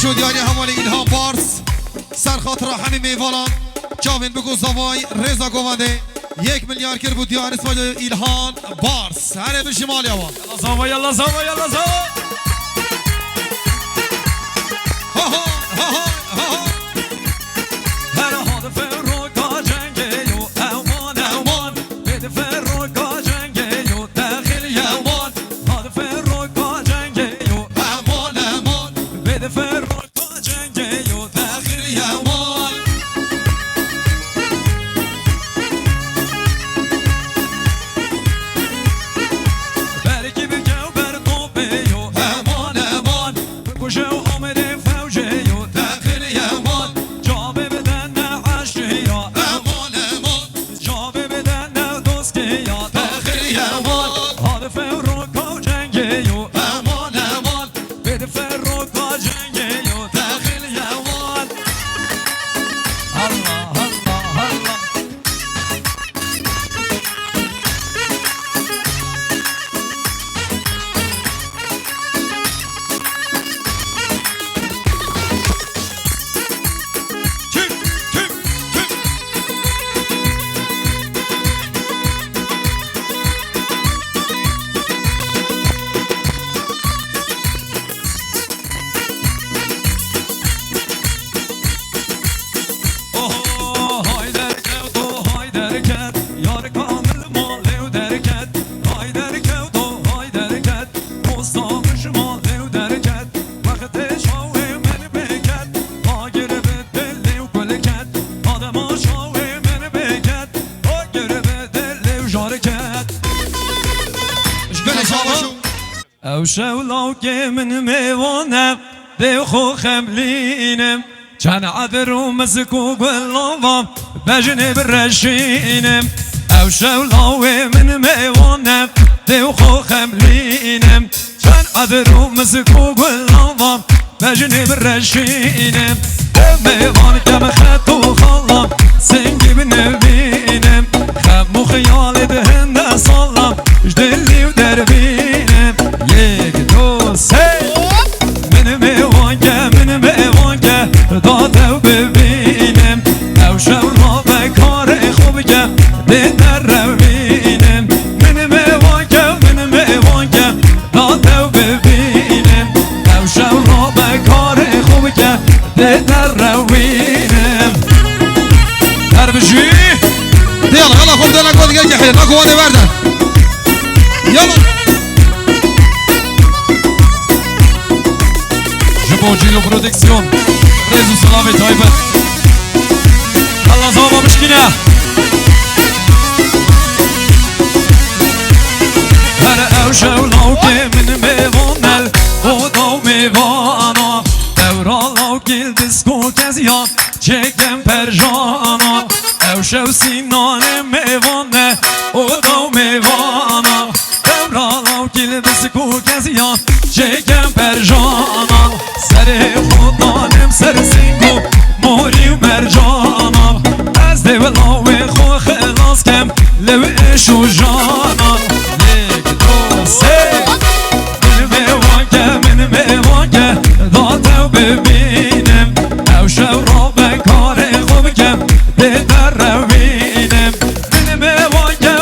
شو دیاری همال اینها بارس سر خاطر همین میوانان جاوین بگو زوای رضا گوانده 1 میلیارد کر بود دیار اسماعیل ایلهان بارس هره به شمال یوان یلا زوا یلا زوا یلا زوا ها ها ها ها ها هر حال فرو کا جنگه یو امان امان بده فرو کا جنگه یو داخل یوان حال فرو کا جنگه یو امان امان بده فرو کا جنگه یو داخل یوان بلکی بگو بر قبه یو امان امان بکشه آمده فوجه یو داخل یوان جابه بدن نه عشقه یا امان امان جابه بدن نه دوسته یا داخل یوان حال فرو کا جنگه یو امان امان بده فرو کا جنگه یو داخل یوان الله الله الله Tüm, tüm, tüm. Oh, hay derket, oh, hay derket. Yar kamil malev derket. Hay derket, oh, hay derket. Mustamış malev derket. Vakti şavi men beket. Agir bedelev kulket. Adama şavi men beket. Agir bedelev jarket. بله شما شو او شولاو که من میوانم ده خو خملینم چند عبر و مسکو گلوام بجنه برشینم او شولاو من میوانم ده خو خملینم چند عبر و مسکو گلوام بجنه برشینم میوان کم خط و خالم سنگی بنبینم خم و خیال دهنده سالم جدلی و دربینم یک دو سه من میوان که داده و ببینم او شو را به کار خوب که بهتر روینم من میوان که داده و ببینم او شو را به کار خوب که بهتر روینم در بجی يلا يلا خذ دلك خذ جاي حيل اكو هذا ورده يلا جبو Gojilo Prodüksiyon Rezu Sıla ve Taybet Allah zava müşkine Her ev şevlav kemin mevanel O da mevana Devralav gil disko keziyan Çekem perjana Ev şev sinane mevane O da mevana Devralav gil disko keziyan Çekem perjana Seri xudanem sersingo Mori merjana Ez devlav ve xo xelas kem Lev eşu jana Lik do se Min mevanke Da tev bebinem Ev şev rabe kare xo bikem Deder revinem Min mevanke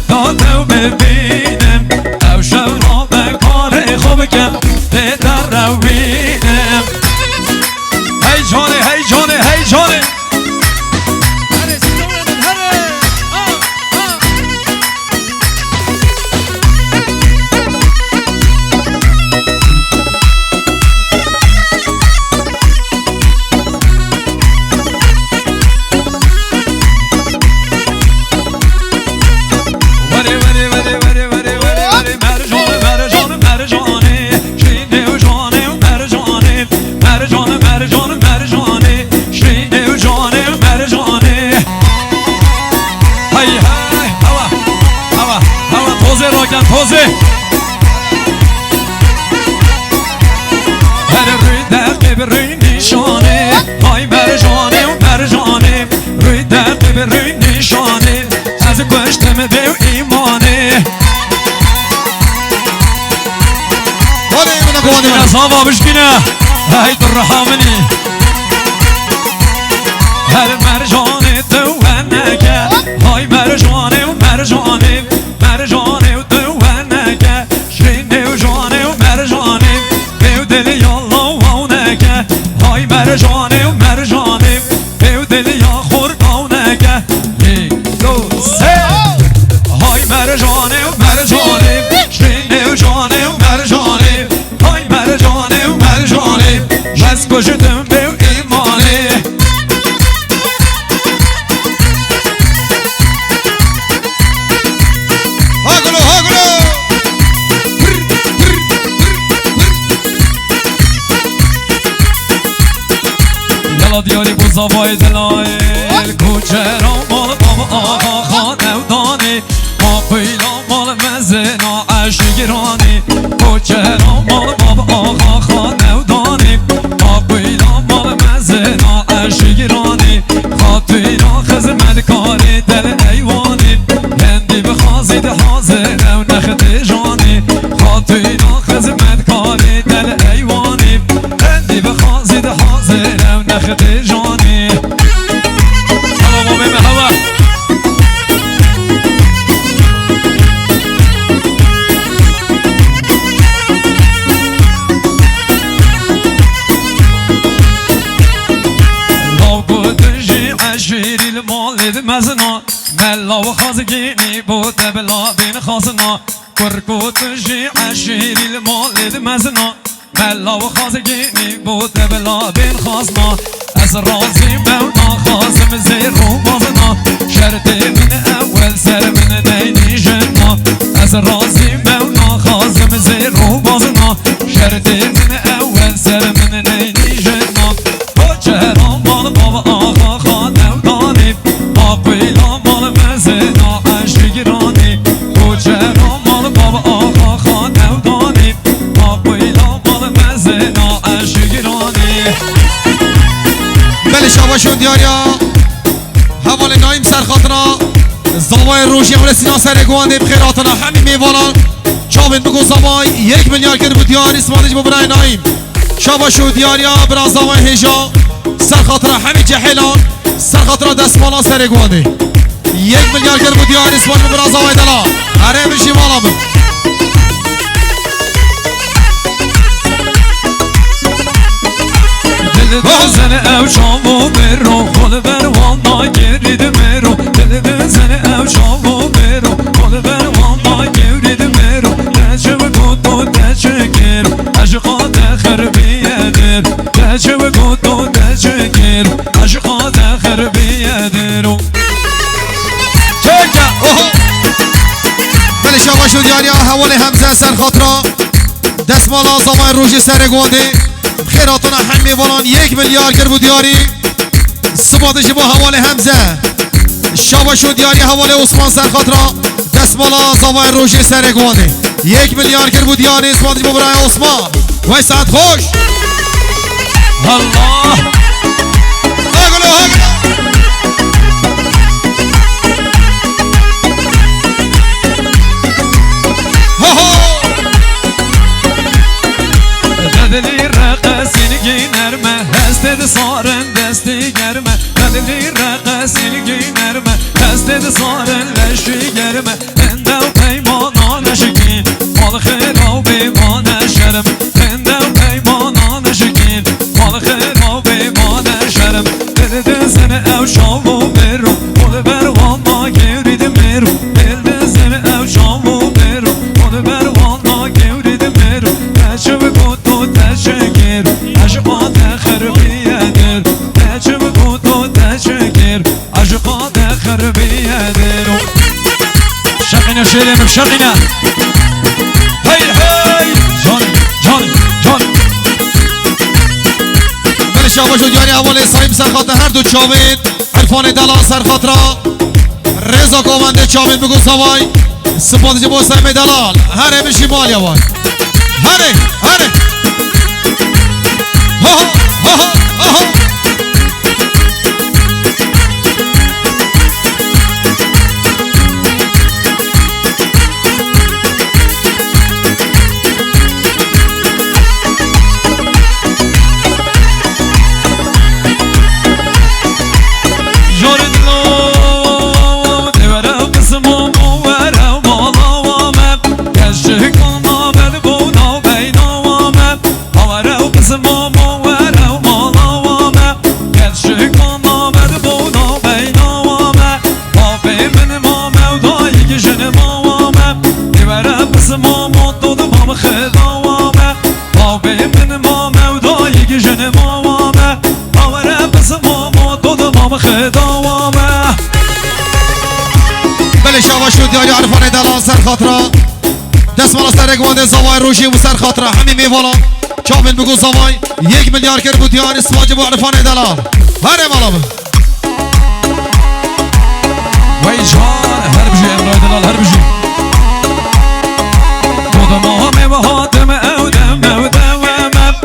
Da tev bebinem Ev şev rabe kare xo bikem Deder revinem Hey Johnny, hey Johnny, hey Johnny Toze Her rüyde bir nişane Ay mercane mercane Rüyde bir nişane Az baştım dev imane Ya sabah müşkine Haydır rahamini Her mercane dövenneke Ay mercane mercane Mercane dövenneke Şrinnev canev mercanev Bev deli yallavavneke Ay mercanev mercanev Bev deli yahurkavneke Lik se Ay mercanev mercanev Şrinnev canev mercanev Ay mercanev mercanev Bez koşudum bev imane Yala diyari bu zavay delayel Kuçera mal baba ağa xanevdani Mapıyla mal mezena aşigirani Kuçera mal baba ağa xanevdani Mapıyla mal mezena aşigirani Xatıyla xizmetkari del eyvani Kendi bi xazid hazir ev nexti jani Xatıyla xizmetkari del eyvani Kendi bi xazid hazir ev nexti jani Hava mabime hava Lav kutuji aşiril malid mezna Mellav khazgini bu tebla bin khazna Kurkutuji aşiril malid mezna Mellav khazgini bu tebla bin khazna Ez razim mevna khazim zeyru bazna Şerti min evvel ser min neyni jenna Ez razim mevna khazim zeyru bazna Şerti min evvel ser min neyni jenna Koçera mal baba ağa xanevdani Mapıyla mal mezena aşigirani Koçera mal baba ağa xanevdani Mapıyla mal mezena aşigirani بله شاباشون دیاریا حوال نایم سر خاطرا زوای روشی حول سینا سر گوانده بخیراتنا همین میوانان چاوین بگو زوای 1 میلیارد کرد بود دیار اسمانیج ببرای نایم شاباشون دیاریا برا زوای هجا سر خاطرا همین جهلان سر خاطرا دستمالا سر گوانده 1 میلیارد کرد بود دیار اسمانیج برا زوای دلا هره بشی مالا بم Seni ev çavu bero Kolu ver valla geridi mero Deli seni ev çavu bero Kolu ver valla geridi mero Teçevi kutu teçeker Aşıka teher تجه و گودو تجه گیر عشقات خربیه درو چکه بله شاباش و دیاری حوال همزه سر خاطرا دستمالا زمان روژی سر گونده خیراتون همه ولان 1 میلیارد گر بود دیاری سبادش با حوال همزه شاباش و دیاری حوال عثمان سر خاطرا دستمالا زمان روژی سر گونده 1 میلیارد گر بود دیاری سبادش با برای عثمان وای ساعت خوش الله هاگلو هاگلو دلی رقصین گینرمه هسته سارن دستی گرمه دلی رقصین گینرمه هسته سارن لشی گرمه هنده و پیمانا نشکین مال خیرا و بیمانه شرم هنده و پیمانا نشکین مال خیرا و بیمانه شرم دل زن او شام و برو خود بروان ما گورید مرو دل زن او شام و برو خود بروان ما گورید مرو تچه و گودو تشکر عشقات خربیه در تچه و گودو تشکر عشقات خربیه در شقینا شیریم شقینا هی هی جان جان جان بله شاباش و دیاری حوال صاحب سرخاطر هر دو چاوید عرفان دلال سرخاطرا رضا کومنده چاوید بگو سوای سپادش با صاحب دلال هره بشی مال یوای هره هره ها ها ها ها بله شاباش و دیاری عرفان دلال سر خاطرا دست مالا سر گوانده زوای روشی و سر خاطرا همین میوالا چاوین بگو زوای 1 میلیارد کر بود دیاری سواجب و عرفان دلال هره مالا وای جان هر بجی امرای دلال هر بجی خودم همه و حاتم اودم اودوامم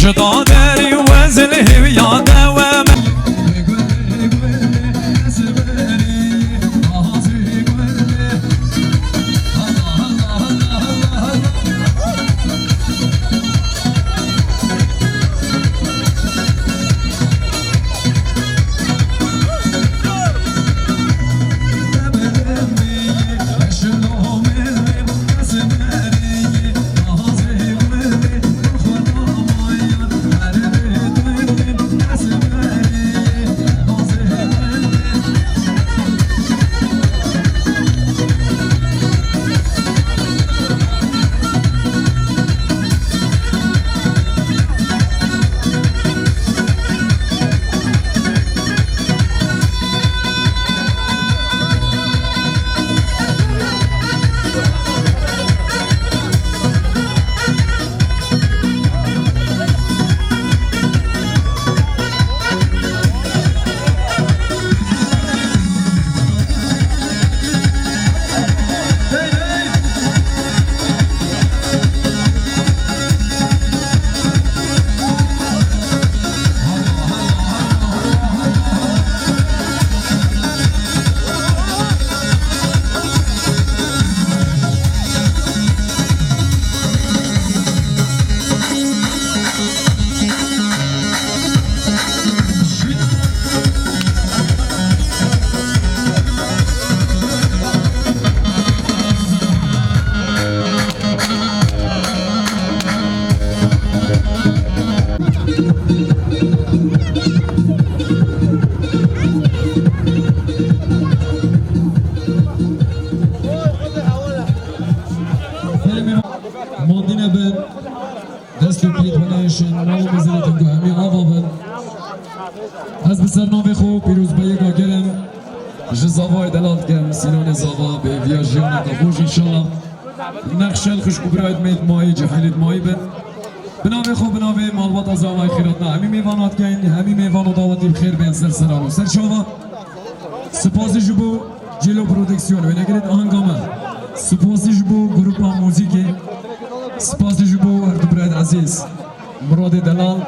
جدا داری و زله و یادوامم ماندین بر دست پیت ونشن نام بزنید گوهمی آوا از بسر ناوی خوب پیروز به یک آگرم جزاوای دلالت کم سینان زاوا به ویاجیان قبوش انشالله نقشل خوشکو براید مید مایی جهلیت مایی بن بناوی خوب بناوی مالوات از آوای خیرات نه همی میوانات گین همی میوان و دعوتی بخیر بین سر سرانو سر شاوا سپاسی جبو جلو پرودکسیون و نگرید آهنگامه سپاسی جبو گروپ موزیکی سپاسی جبو هردو براید عزیز مراد دلال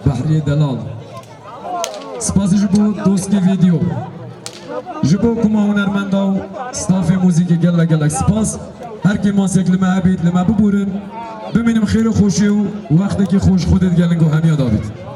بحری دلال سپاسی جبو دوستی ویدیو جبو کما هنرمندا و ستاف موزیک گله گله سپاس هر کی ماسک لما عبید لما ببورن ببینیم خیر و خوشی و وقتی که خوش خودت گلنگو همیا دابید